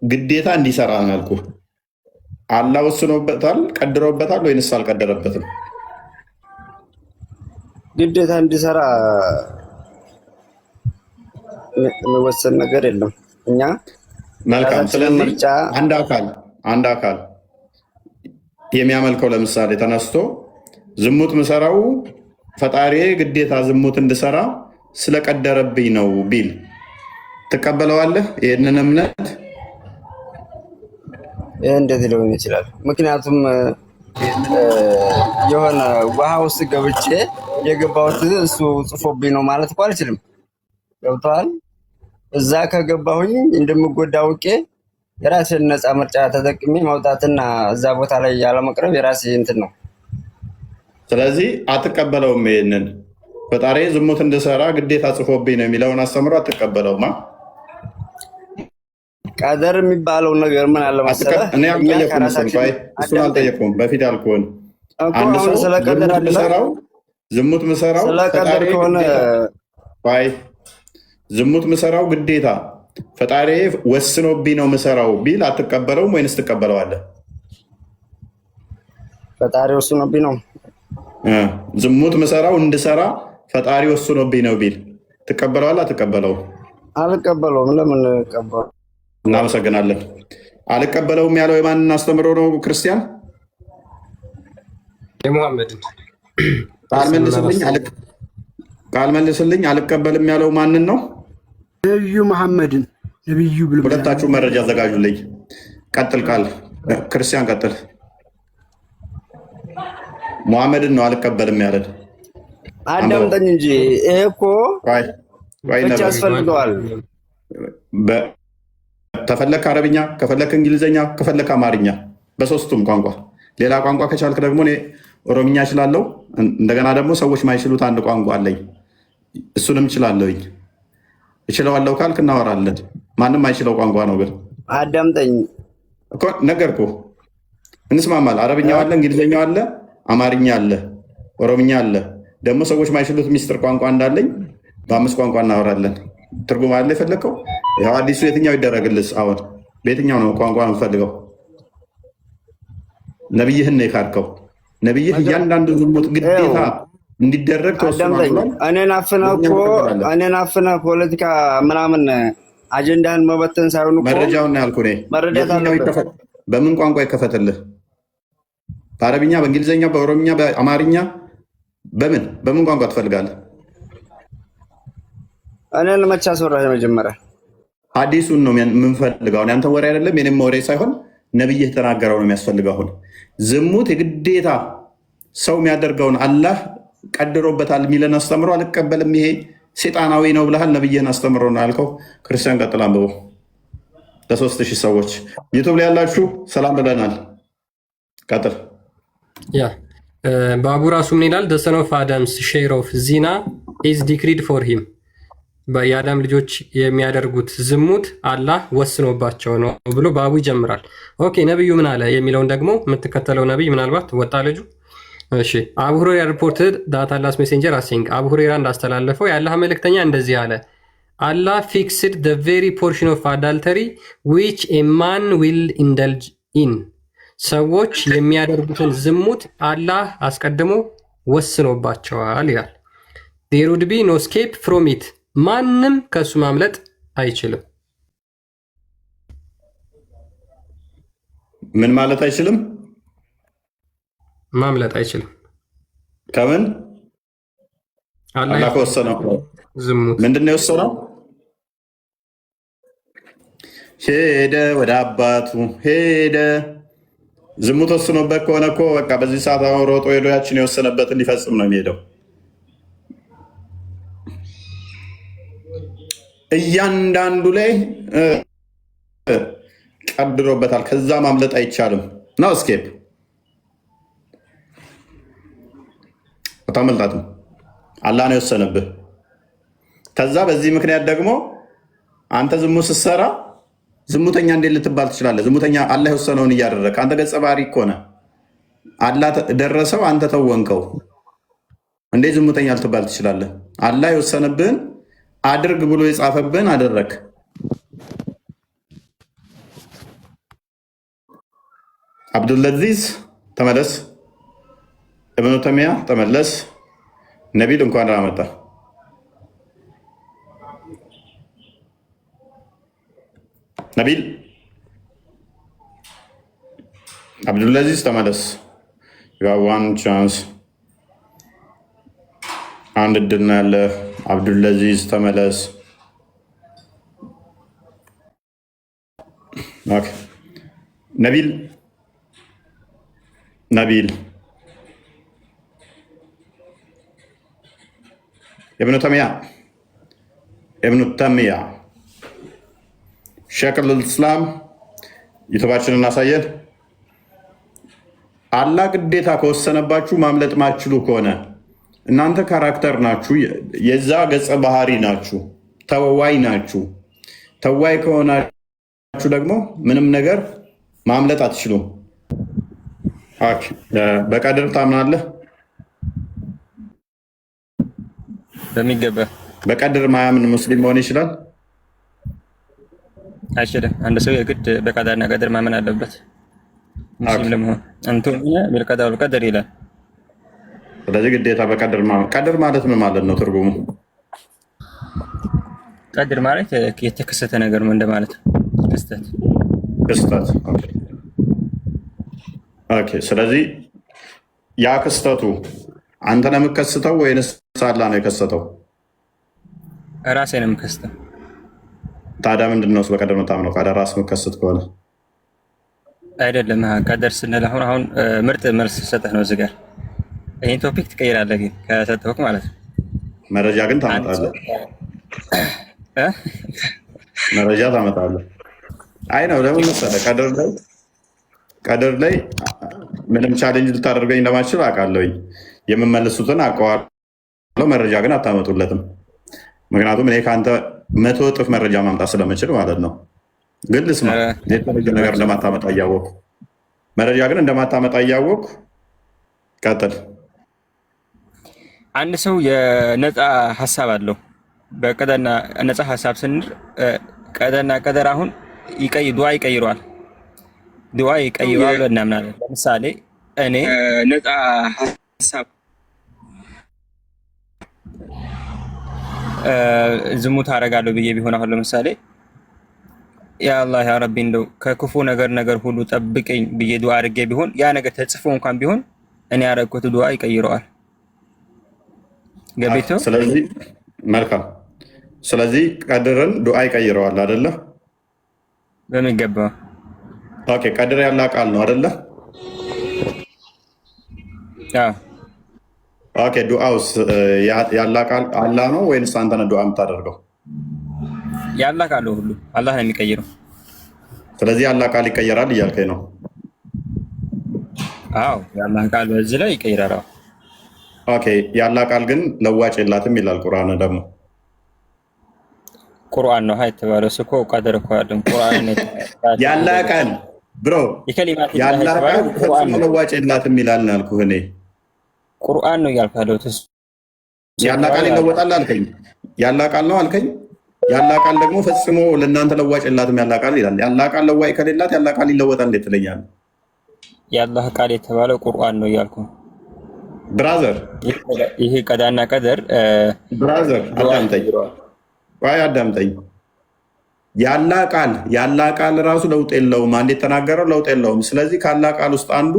ግዴታ እንዲሰራ ነው ያልኩህ። አላህ ወስኖበታል ቀድሮበታል ወይንስ አልቀደረበትም? ግዴታ እንዲሰራ የሚወሰን ነገር የለም። እኛ መልካም። ስለዚህ አንድ አካል የሚያመልከው ለምሳሌ ተነስቶ ዝሙት ምሰራው ፈጣሪ ግዴታ ዝሙት እንድሰራ ስለቀደረብኝ ነው ቢል ትቀበለዋለህ? ይህንን እምነት ይህ እንዴት ሊሆን ይችላል? ምክንያቱም የሆነ ውሃ ውስጥ ገብቼ የገባሁት እሱ ጽፎብኝ ነው ማለት እኮ አልችልም። ገብቶሃል? እዛ ከገባሁኝ እንደምጎዳ አውቄ የራሴን ነፃ ምርጫ ተጠቅሜ መውጣትና እዛ ቦታ ላይ ያለመቅረብ የራሴ እንትን ነው። ስለዚህ አትቀበለውም። ይሄንን ፈጣሪ ዝሙት እንድሰራ ግዴታ ጽፎብኝ ነው የሚለውን አስተምሮ አትቀበለውማ። ቀደር የሚባለው ነገር ምን አለ መሰለህ? እኔ እሱን አልጠየቅኩም። በፊት ያልኩህን አንድ ሰው ዝሙት ምሰራው ስለቀደር ከሆነ ዝሙት ምሰራው ግዴታ ፈጣሪ ወስኖብኝ ነው ምሰራው ቢል አትቀበለውም ወይንስ ትቀበለዋለህ? ፈጣሪ ወስኖብኝ ነው ዝሙት ምሰራው እንድሰራ ፈጣሪ ወስኖብኝ ነው ቢል ትቀበለዋለህ? አትቀበለውም? አልቀበለውም። ለምን ቀበለው? እናመሰግናለን። አልቀበለውም ያለው የማንን አስተምሮ ነው? ክርስቲያን የሙሐመድን ቃል መልስልኝ። አልቀበልም ያለው ማንን ነው? ነብዩ መሐመድን። ነብዩ ብሎ ሁለታችሁ መረጃ አዘጋጁልኝ። ቀጥል። ቃል ክርስቲያን ቀጥል። ሙሐመድን ነው አልቀበልም ያለን። አዳምጠኝ እንጂ ይሄ እኮ ፍች ያስፈልገዋል። ተፈለክ አረብኛ፣ ከፈለክ እንግሊዝኛ፣ ከፈለክ አማርኛ፣ በሶስቱም ቋንቋ። ሌላ ቋንቋ ከቻልክ ደግሞ እኔ ኦሮምኛ እችላለሁ። እንደገና ደግሞ ሰዎች ማይችሉት አንድ ቋንቋ አለኝ፣ እሱንም እችላለሁኝ። እችለዋለሁ ካልክ እናወራለን። ማንም አይችለው ቋንቋ ነው። ግን አዳምጠኝ እኮ ነገርኩህ። እንስማማል። አረብኛው አለ፣ እንግሊዝኛው አለ፣ አማርኛ አለ፣ ኦሮምኛ አለ። ደግሞ ሰዎች ማይችሉት ሚስጥር ቋንቋ እንዳለኝ በ5 ቋንቋ እናወራለን። ትርጉም አለ የፈለግከው? ይኸው አዲሱ የትኛው ይደረግልስ? አሁን በየትኛው ነው ቋንቋ የምፈልገው? ነብይህን ነው የካድከው። ነብይህ እያንዳንዱ ዝሙት ግዴታ እንዲደረግ ተወስኗል። እኔን አፍነህ ፖለቲካ ምናምን አጀንዳህን መበተን ሳይሆን መረጃውን ያልኩህ እኔ። በምን ቋንቋ ይከፈትልህ? በአረብኛ፣ በእንግሊዝኛ፣ በኦሮምኛ፣ በአማርኛ፣ በምን ቋንቋ ትፈልጋለህ? እኔን መቻ አስወራህ። መጀመሪያ ሐዲሱን ነው የምንፈልገው። ያንተ ወሬ አይደለም፣ የኔም ወሬ ሳይሆን ነብይህ ተናገረው ነው የሚያስፈልገው። አሁን ዝሙት የግዴታ ሰው የሚያደርገውን አላህ ቀድሮበታል የሚለን አስተምሮ አልቀበልም፣ ይሄ ሴጣናዊ ነው ብለሃል። ነብይህን አስተምሮ ነው ያልከው። ክርስቲያን ቀጥል፣ አንብቦ ለ3000 ሰዎች ዩቱብ ላይ ያላችሁ ሰላም ብለናል። ቀጥል። ያ ባቡ ራሱ ምን ይላል? the son of Adam's share of zina is decreed for him የአዳም ልጆች የሚያደርጉት ዝሙት አላህ ወስኖባቸው ነው ብሎ ባቡ ይጀምራል። ኦኬ ነብዩ ምን አለ የሚለውን ደግሞ የምትከተለው ነብይ ምናልባት ወጣ ልጁ። እሺ አቡ ሁረይራ ሪፖርትድ ዳት አላህስ ሜሴንጀር አሲንግ አቡ ሁረይራ እንዳስተላለፈው የአላህ መልእክተኛ እንደዚህ አለ። አላህ ፊክስድ the very portion of adultery which a man will indulge in ሰዎች የሚያደርጉትን ዝሙት አላህ አስቀድሞ ወስኖባቸዋል ይላል። there would be no escape from it ማንም ከሱ ማምለጥ አይችልም። ምን ማለት አይችልም? ማምለጥ አይችልም። ከምን? አላህ ከወሰነው ዝሙት ምንድን ነው የወሰነው? ሄደ ወደ አባቱ ሄደ። ዝሙት ወስኖበት ከሆነ እኮ በቃ በዚህ ሰዓት አሁን ሮጦ ሄዶ ያችን የወሰነበትን ሊፈጽም ነው የሚሄደው። እያንዳንዱ ላይ ቀድሮበታል። ከዛ ማምለጥ አይቻልም። ነው እስኬፕ አታመልጣትም። አላህ ነው የወሰነብህ። ከዛ በዚህ ምክንያት ደግሞ አንተ ዝሙት ስትሰራ ዝሙተኛ እንዴት ልትባል ትችላለህ? ዝሙተኛ አላህ የወሰነውን እያደረግህ አንተ ገጸ ባህሪ እኮ ነህ። አላህ ደረሰው፣ አንተ ተወንከው። እንዴት ዝሙተኛ ልትባል ትችላለህ? አላህ የወሰነብህን አድርግ ብሎ የጻፈብህን አደረግ። አብዱልአዚዝ ተመለስ። እብኑ ተሚያ ተመለስ። ነቢል እንኳን ደህና መጣ። ነቢል አብዱልአዚዝ ተመለስ። ዋን ቻንስ አንድ እድል ነው ያለ። አብዱልአዚዝ ተመለስ። ነቢል ነቢል እብኑ ተሚያ ሸይኹል ኢስላም ዩቱባችንን እናሳየን። አላህ ግዴታ ከወሰነባችሁ ማምለጥ ማችሉ ከሆነ እናንተ ካራክተር ናችሁ፣ የዛ ገጸ ባህሪ ናችሁ፣ ተወዋይ ናችሁ። ተዋይ ከሆናችሁ ደግሞ ምንም ነገር ማምለጥ አትችሉም። በቀድር ታምናለህ? በሚገባ። በቀድር ማያምን ሙስሊም መሆን ይችላል? አይችልም። አንድ ሰው የግድ በቀዳና ቀድር ማመን አለበት ሙስሊም ለመሆን። አንቱም ቢልቀዳ ወልቀድር ይላል። ስለዚህ ግዴታ በቀድር ማመን። ቀድር ማለት ምን ማለት ነው ትርጉሙ? ቀድር ማለት የተከሰተ ነገር ነው እንደማለት ነው። ክስተት። ኦኬ። ስለዚህ ያ ክስተቱ አንተ ነው የምከስተው ወይንስ አላህ ነው የከሰተው? ራሴ ነው የምከስተው። ታዲያ ምንድን ነው በቀደር የምታምነው? ካዳ ራስ መከሰት ከሆነ አይደለም። ቀደር ስንል አሁን ምርጥ መልስ ሰጠህ ነው እዚህ ጋር። ይህን ቶፒክ ትቀይራለህ ግን ከሰጠሁህ ማለት ነው። መረጃ ግን ታመጣለህ። መረጃ ታመጣለህ። አይ ነው ለምን መሰለህ ቀደር ላይ ምንም ቻሌንጅ ልታደርገኝ እንደማችል አውቃለሁኝ። የምመልሱትን አውቀዋለሁ። መረጃ ግን አታመጡለትም። ምክንያቱም እኔ ከአንተ 100 እጥፍ መረጃ ማምጣት ስለምችል ማለት ነው። ግን ልስማ፣ የተለየ ነገር እንደማታመጣ እያወቅሁ መረጃ ግን እንደማታመጣ እያወቅሁ ቀጥል። አንድ ሰው የነፃ ሀሳብ አለው። በቀደና ነፃ ሀሳብ ስንል ቀደና ቀደር አሁን ዱዓ ይቀይረዋል። ዱዓ ይቀይረዋል ብለን እናምናለን። ለምሳሌ እኔ ነፃ ሀሳብ ዝሙት አደርጋለሁ ብዬ ቢሆን አሁን ለምሳሌ ያ አላህ ያ ረቢ እንደው ከክፉ ነገር ሁሉ ጠብቀኝ ብዬ ዱዓ አድርጌ ቢሆን ያ ነገር ተጽፎ እንኳን ቢሆን እኔ ያደረኩት ዱዓ ይቀይረዋል። ገቤቶ። ስለዚህ መልካም። ስለዚህ ቀድርን ዱዓ ይቀይረዋል አይደለ? በሚገባ። ኦኬ። ቀድር ያላ ቃል ነው አይደለ? ኦኬ። ዱዓውስ ያላ ቃል አላህ ነው ወይንስ አንተ ነህ ዱዓ የምታደርገው? ያላ ቃል ሁሉ አላህ ነው የሚቀይረው። ስለዚህ ያላ ቃል ይቀየራል እያልከኝ ነው? አዎ፣ ያላ ቃል በዚህ ላይ ይቀይራል። ኦኬ። ያላ ቃል ግን ለዋጭ የላትም ይላል ቁርአን። ደግሞ ቁርአን ነው የተባለው እኮ ቀደር እኮ አይደለም ቁርአን ነው ያላ ቃል ብሮ ያላ ቃል ፈጽሞ ለዋጭ የላትም ይላል አልኩህ እኔ። ቁርአን ነው ያልካለው። ያላ ቃል ይለወጣል አልከኝ። ያላ ቃል ነው አልከኝ። ያላ ቃል ደግሞ ፈጽሞ ለእናንተ ለዋጭ የላትም ያላ ቃል ይላል። ያላ ቃል ለዋጭ ከሌላት ያላ ቃል ይለወጣል እንዴት ትለኛለህ? ያላህ ቃል የተባለው ቁርአን ነው ያልኩ ብራዘር። ይሄ ቀዳና ቀደር ብራዘር አዳምጠኝ። ያላ ቃል ራሱ ለውጥ የለውም። አንዴ የተናገረው ለውጥ የለውም። ስለዚህ ካላ ቃል ውስጥ አንዱ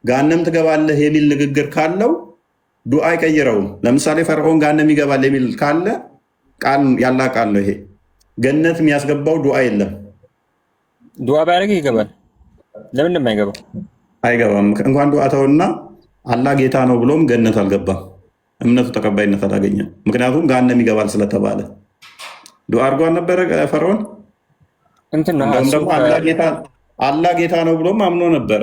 ጋነም ትገባለህ የሚል ንግግር ካለው ዱዓ አይቀይረውም። ለምሳሌ ፈርዖን ጋነም ይገባል የሚል ካለ ያላ ቃል ነው ይሄ። ገነት የሚያስገባው ዱዓ የለም። ዱዓ ባያደርግ ይገባል። ለምን እንደማይገባው አይገባም። እንኳን ዱዓ ተውና አላህ ጌታ ነው ብሎም ገነት አልገባም። እምነቱ ተቀባይነት አላገኘም። ምክንያቱም ጋነም ይገባል ስለተባለ። ዱዓ አድርጎ አልነበረ ፈርዖን? እንትን ነው እንደውም ደግሞ አላህ ጌታ ነው ብሎም አምኖ ነበረ።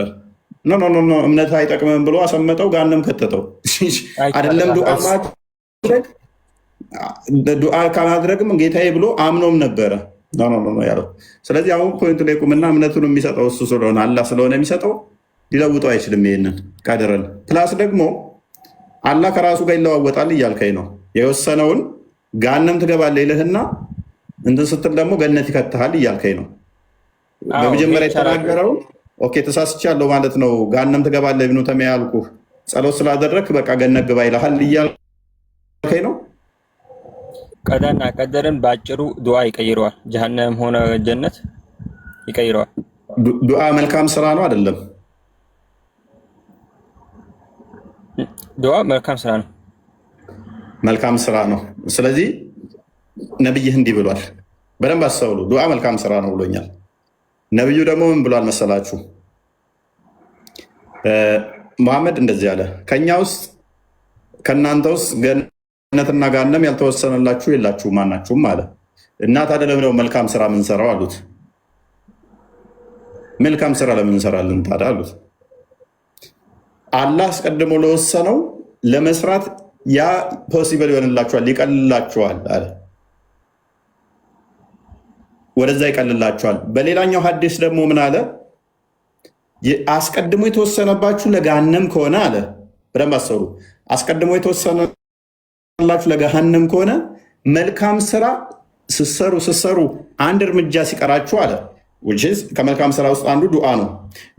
ኖ እምነት አይጠቅምም ብሎ አሰመጠው፣ ጋንም ከተተው። አይደለም ዱዓ ከማድረግም ጌታዬ ብሎ አምኖም ነበረ ያለው። ስለዚህ አሁን ፖይንቱ ላይ ቁምና እምነቱን የሚሰጠው እሱ ስለሆነ አላህ ስለሆነ የሚሰጠው ሊለውጠው አይችልም። ይሄንን ቀድረን ፕላስ ደግሞ አላህ ከራሱ ጋር ይለዋወጣል እያልከኝ ነው። የወሰነውን ጋንም ትገባለህ ይልህና እንትን ስትል ደግሞ ገነት ይከትሃል እያልከኝ ነው። በመጀመሪያ የተናገረው ኦኬ ተሳስቻለሁ ማለት ነው። ጋንም ትገባለህ ብኑ ተሜ ያልኩህ ጸሎት ስላደረግክ በቃ ገነት ግባ ይልሃል እያልከኝ ነው። ቀዳና ቀደርን በአጭሩ ዱዓ ይቀይረዋል። ጀሃነም ሆነ ጀነት ይቀይረዋል። ዱዓ መልካም ስራ ነው አይደለም? ዱዓ መልካም ስራ ነው። መልካም ስራ ነው። ስለዚህ ነብይህ እንዲህ ብሏል። በደንብ አስተውሉ። ዱዓ መልካም ስራ ነው ብሎኛል። ነብዩ ደግሞ ምን ብሏል መሰላችሁ? መሐመድ እንደዚህ አለ፣ ከኛ ውስጥ ከእናንተ ውስጥ ገነትና ገሃነም ያልተወሰነላችሁ የላችሁም ማናችሁም አለ። እና ታዲያ ለምን ነው መልካም ስራ የምንሰራው አሉት። መልካም ስራ ለምን እንሰራለን ታዲያ አሉት። አላህ አስቀድሞ ለወሰነው ለመስራት ያ ፖሲብል ይሆንላችኋል፣ ይቀልላችኋል አለ። ወደዛ ይቀልላችኋል። በሌላኛው ሐዲስ ደግሞ ምን አለ? አስቀድሞ የተወሰነባችሁ ለገሃነም ከሆነ አለ። በደንብ አስተውሉ። አስቀድሞ የተወሰነላችሁ ለገሃነም ከሆነ መልካም ስራ ስሰሩ አንድ እርምጃ ሲቀራችሁ አለ። ከመልካም ስራ ውስጥ አንዱ ዱዓ ነው።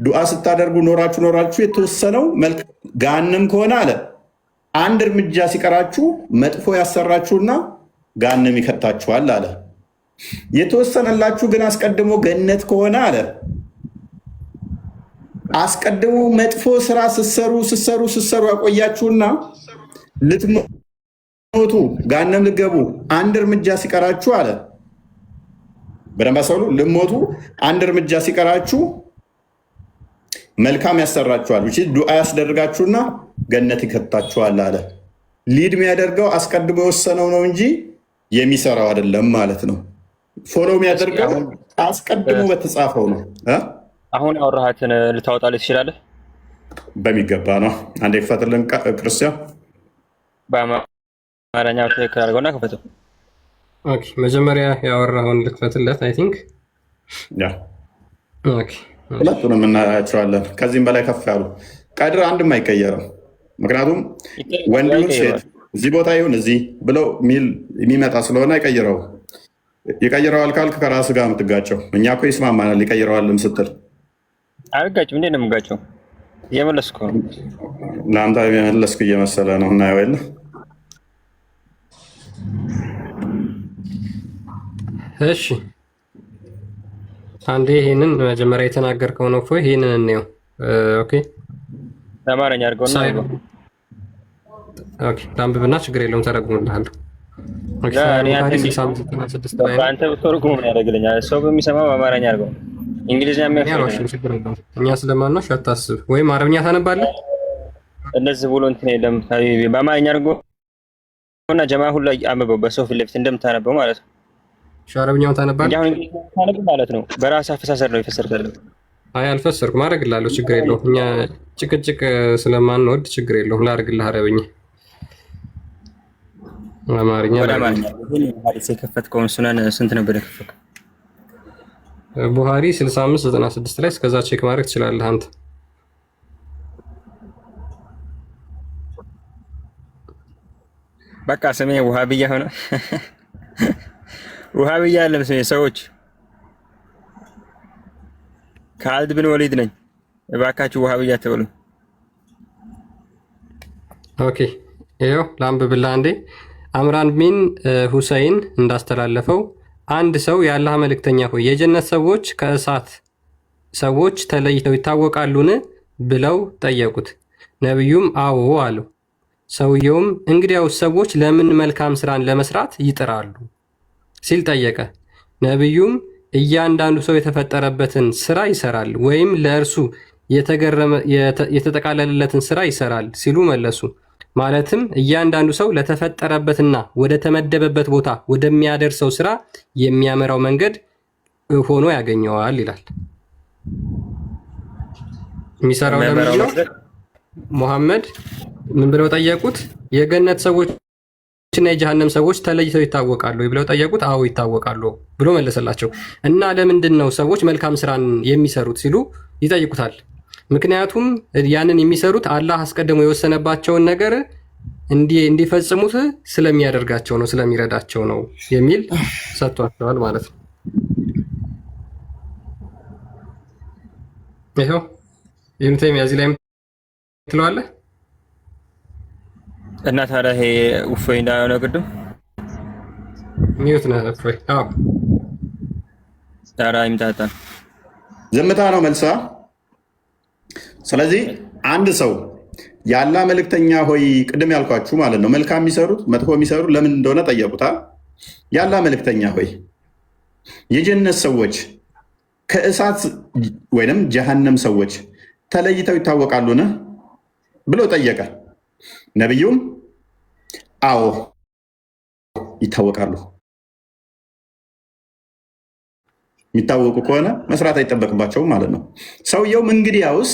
ዱዓ ስታደርጉ ኖራችሁ የተወሰነው ገሃነም ከሆነ አለ አንድ እርምጃ ሲቀራችሁ መጥፎ ያሰራችሁና ገሃነም ይከታችኋል አለ። የተወሰነላችሁ ግን አስቀድሞ ገነት ከሆነ አለ አስቀድሞ መጥፎ ስራ ስሰሩ ያቆያችሁና ልትሞቱ ገሃነም ልገቡ አንድ እርምጃ ሲቀራችሁ አለ። በደንብ አስተውሉ። ልሞቱ አንድ እርምጃ ሲቀራችሁ መልካም ያሰራችኋል፣ ዱዓ ያስደርጋችሁና ገነት ይከታችኋል አለ። ሊድ የሚያደርገው አስቀድሞ የወሰነው ነው እንጂ የሚሰራው አይደለም ማለት ነው። ፎሎ የሚያደርገው አስቀድሞ በተጻፈው ነው። አሁን ያወራሃትን ልታወጣልህ ትችላለህ? በሚገባ ነው። አንዴ ክፈትልን ክርስቲያን። በአማርኛ ትክክል አድርገውና ክፈተው። ኦኬ መጀመሪያ ያወራውን ልክፈትለት። አይ ቲንክ ሁለቱንም እናያቸዋለን። ከዚህም በላይ ከፍ ያሉ ቀድር አንድም አይቀየርም። ምክንያቱም ወንድ ይሁን ሴት እዚህ ቦታ ይሁን እዚህ ብለው የሚመጣ ስለሆነ አይቀይረው። ይቀይረዋል ካልክ ከራስ ጋር የምትጋጨው። እኛ እኮ ይስማማናል ይቀይረዋልም ስትል አልጋጭም። እንዴት ነው የምጋጨው? እየመለስኩ ነው። ለአንተ የመለስኩ እየመሰለ ነው። እናየው የለ እሺ አንዴ ይሄንን መጀመሪያ የተናገርከው ነው። ይሄንን እንየው። ኦኬ ለአማርኛ አድርገውና ኦኬ ታንብብና ችግር የለውም ተረጉምልሃለሁ። አንተ ብትተረጉም ምን ያደርግልኛል? ሰው በሚሰማው በአማርኛ አድርገው። እንግሊዝኛ የሚያስፈልግ ችግር የለውም። እኛ ስለማንዋሽ አታስብ። ወይም አረብኛ ታነባለህ? እንደዚህ ብሎ እንትን የለም። በአማርኛ አድርገው እና ጀማ ሁላ አንብበው በሰው ፊት ለፊት እንደምታነበው ማለት ነው። አረብኛውን ታነባለህ? አሁን ታነብ ማለት ነው። በራስህ አፈሳሰር ነው የፈሰርከው። አይ አልፈሰርኩም፣ አደርግልሃለሁ። ችግር የለውም። እኛ ጭቅጭቅ ስለማንወድ ችግር የለውም። ላደርግልህ አረብኛ አማርኛ ሐዲስ የከፈትከውን ሱነን ስንት ነበር የከፈትከው? ቡሃሪ 6596 ላይ እስከዛ ቼክ ማድረግ ትችላለህ አንተ። በቃ ስሜ ውሃብያ ሆነ። ውሃብያ አለም ስሜ። ሰዎች ካልድ ብን ወሊድ ነኝ። እባካችሁ ውሃብያ ተብሉ። ኦኬ ይኸው ላንብብልህ አንዴ። አምራን ቢን ሁሰይን እንዳስተላለፈው አንድ ሰው የአላህ መልእክተኛ ሆይ የጀነት ሰዎች ከእሳት ሰዎች ተለይተው ይታወቃሉን ብለው ጠየቁት። ነቢዩም አዎ አለው። ሰውየውም እንግዲያውስ ሰዎች ለምን መልካም ስራን ለመስራት ይጥራሉ ሲል ጠየቀ። ነቢዩም እያንዳንዱ ሰው የተፈጠረበትን ስራ ይሰራል ወይም ለእርሱ የተጠቃለለለትን ስራ ይሰራል ሲሉ መለሱ። ማለትም እያንዳንዱ ሰው ለተፈጠረበትና ወደ ተመደበበት ቦታ ወደሚያደርሰው ስራ የሚያመራው መንገድ ሆኖ ያገኘዋል ይላል። የሚሰራው ለምንድን ነው? ሙሐመድ ምን ብለው ጠየቁት? የገነት ሰዎች እና የጀሃነም ሰዎች ተለይተው ይታወቃሉ ብለው ጠየቁት። አዎ ይታወቃሉ ብሎ መለሰላቸው። እና ለምንድን ነው ሰዎች መልካም ስራን የሚሰሩት ሲሉ ይጠይቁታል። ምክንያቱም ያንን የሚሰሩት አላህ አስቀድሞ የወሰነባቸውን ነገር እንዲፈጽሙት ስለሚያደርጋቸው ነው፣ ስለሚረዳቸው ነው የሚል ሰጥቷቸዋል ማለት ነው። ይኸው ይምተም ያዚ ላይ ትለዋለህ እና ታዲያ ይሄ እፎይ እንዳይሆነ ቅድም ሚዩት ነው እፎይ። አዎ ታዲያ ይምታታ ዝምታ ነው መልሳ። ስለዚህ አንድ ሰው ያላ መልእክተኛ ሆይ ቅድም ያልኳችሁ ማለት ነው መልካም የሚሰሩት መጥፎ የሚሰሩት ለምን እንደሆነ ጠየቁታል። ያላ መልእክተኛ ሆይ የጀነት ሰዎች ከእሳት ወይንም ጀሃነም ሰዎች ተለይተው ይታወቃሉን ብሎ ጠየቀ። ነቢዩም አዎ ይታወቃሉ። የሚታወቁ ከሆነ መስራት አይጠበቅባቸውም ማለት ነው። ሰውየውም እንግዲያውስ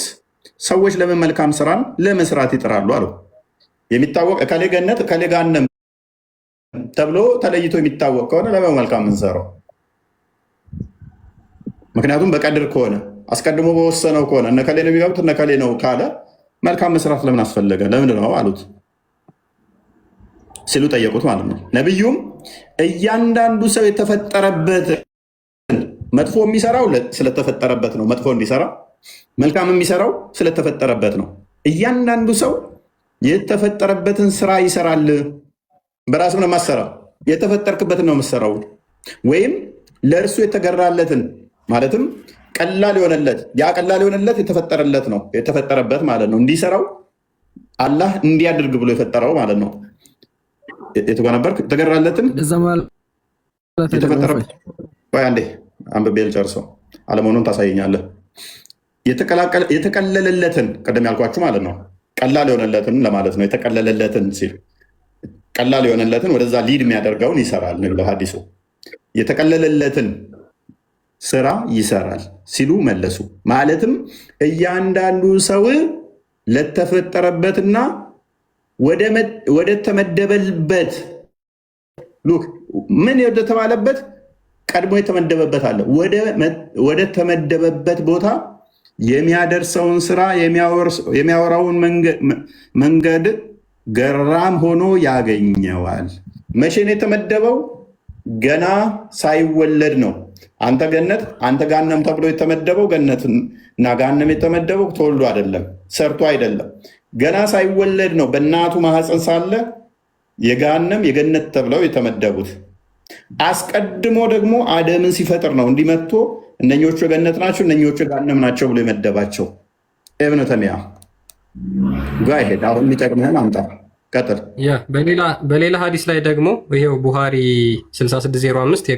ሰዎች ለምን መልካም ስራን ለመስራት ይጥራሉ አለው። የሚታወቅ እከሌ ገነት እከሌ ገሃነም ተብሎ ተለይቶ የሚታወቅ ከሆነ ለምን መልካም እንሰራው? ምክንያቱም በቀድር ከሆነ አስቀድሞ በወሰነው ከሆነ እነከሌ ነው የሚገቡት እነከሌ ነው ካለ መልካም መስራት ለምን አስፈለገ? ለምን ነው አሉት ሲሉ ጠየቁት ማለት ነው። ነቢዩም እያንዳንዱ ሰው የተፈጠረበት መጥፎ የሚሰራው ስለተፈጠረበት ነው መጥፎ እንዲሰራ፣ መልካም የሚሰራው ስለተፈጠረበት ነው። እያንዳንዱ ሰው የተፈጠረበትን ስራ ይሰራል። በራሱ ነው የማሰራው፣ የተፈጠርክበትን ነው የምሰራው። ወይም ለእርሱ የተገራለትን ማለትም ቀላል የሆነለት ያ ቀላል የሆነለት የተፈጠረለት ነው የተፈጠረበት ማለት ነው። እንዲሰራው አላህ እንዲያደርግ ብሎ የፈጠረው ማለት ነው። የተገነበርክ የተገራለትን የተፈጠረበት አንዴ አንብቤ ልጨርሰው አለመሆኑን ታሳየኛለህ። የተቀለለለትን ቀደም ያልኳችሁ ማለት ነው። ቀላል የሆነለትን ለማለት ነው። የተቀለለለትን ሲል ቀላል የሆነለትን ወደዛ ሊድ የሚያደርገውን ይሰራል ነው ሐዲሱ። የተቀለለለትን ስራ ይሰራል ሲሉ መለሱ። ማለትም እያንዳንዱ ሰው ለተፈጠረበትና ወደ ተመደበበት ሉክ ምን ወደተባለበት ቀድሞ የተመደበበት አለ። ወደ ተመደበበት ቦታ የሚያደርሰውን ስራ የሚያወራውን መንገድ ገራም ሆኖ ያገኘዋል። መቼ ነው የተመደበው? ገና ሳይወለድ ነው። አንተ ገነት አንተ ገሃነም ተብሎ የተመደበው ገነትና ገሃነም የተመደበው ተወልዶ አይደለም፣ ሰርቶ አይደለም። ገና ሳይወለድ ነው። በእናቱ ማህፀን ሳለ የገሃነም የገነት ተብለው የተመደቡት። አስቀድሞ ደግሞ አደምን ሲፈጥር ነው እንዲመጥቶ እነኞቹ የገነት ናቸው እነኞቹ የገሃነም ናቸው ብሎ የመደባቸው። ኢብኑ ተይሚያ ጋር ሄድ። አሁን የሚጠቅምህን አምጣ ቀጥል። በሌላ ሀዲስ ላይ ደግሞ ይሄው ቡሃሪ 6605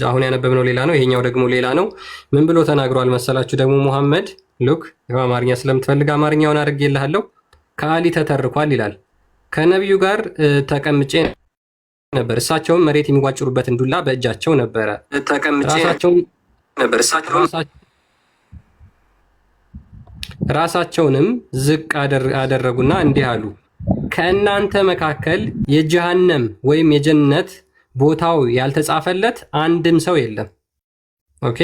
አሁን ያነበብነው ሌላ ነው፣ ይሄኛው ደግሞ ሌላ ነው። ምን ብሎ ተናግሯል መሰላችሁ? ደግሞ ሙሐመድ ሉክ ይኸው አማርኛ ስለምትፈልግ አማርኛውን አድርጌልሃለሁ። ከአሊ ተተርኳል ይላል። ከነቢዩ ጋር ተቀምጬ ነበር፣ እሳቸውም መሬት የሚዋጭሩበትን ዱላ በእጃቸው ነበረ። ራሳቸውንም ዝቅ አደረጉና እንዲህ አሉ፣ ከእናንተ መካከል የጀሃነም ወይም የጀነት ቦታው ያልተጻፈለት አንድም ሰው የለም። ኦኬ፣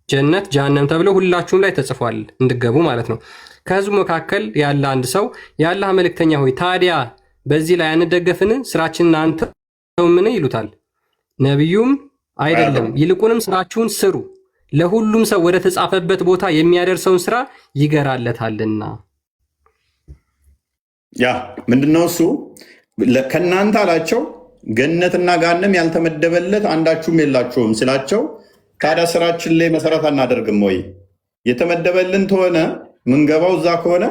ጀነት ጀሃነም ተብሎ ሁላችሁም ላይ ተጽፏል እንድገቡ ማለት ነው። ከህዝቡ መካከል ያለ አንድ ሰው የአላህ መልእክተኛ ሆይ ታዲያ በዚህ ላይ አንደገፍን? ስራችንን አንተ ምን ይሉታል? ነቢዩም አይደለም፣ ይልቁንም ስራችሁን ስሩ፣ ለሁሉም ሰው ወደ ተጻፈበት ቦታ የሚያደርሰውን ስራ ይገራለታልና። ያ ምንድነው እሱ? ከእናንተ አላቸው ገነትና ገሃነም ያልተመደበለት አንዳችሁም የላችሁም ስላቸው፣ ታዲያ ስራችን ላይ መሰረት አናደርግም ወይ? የተመደበልን ተሆነ ምንገባው እዛ ከሆነ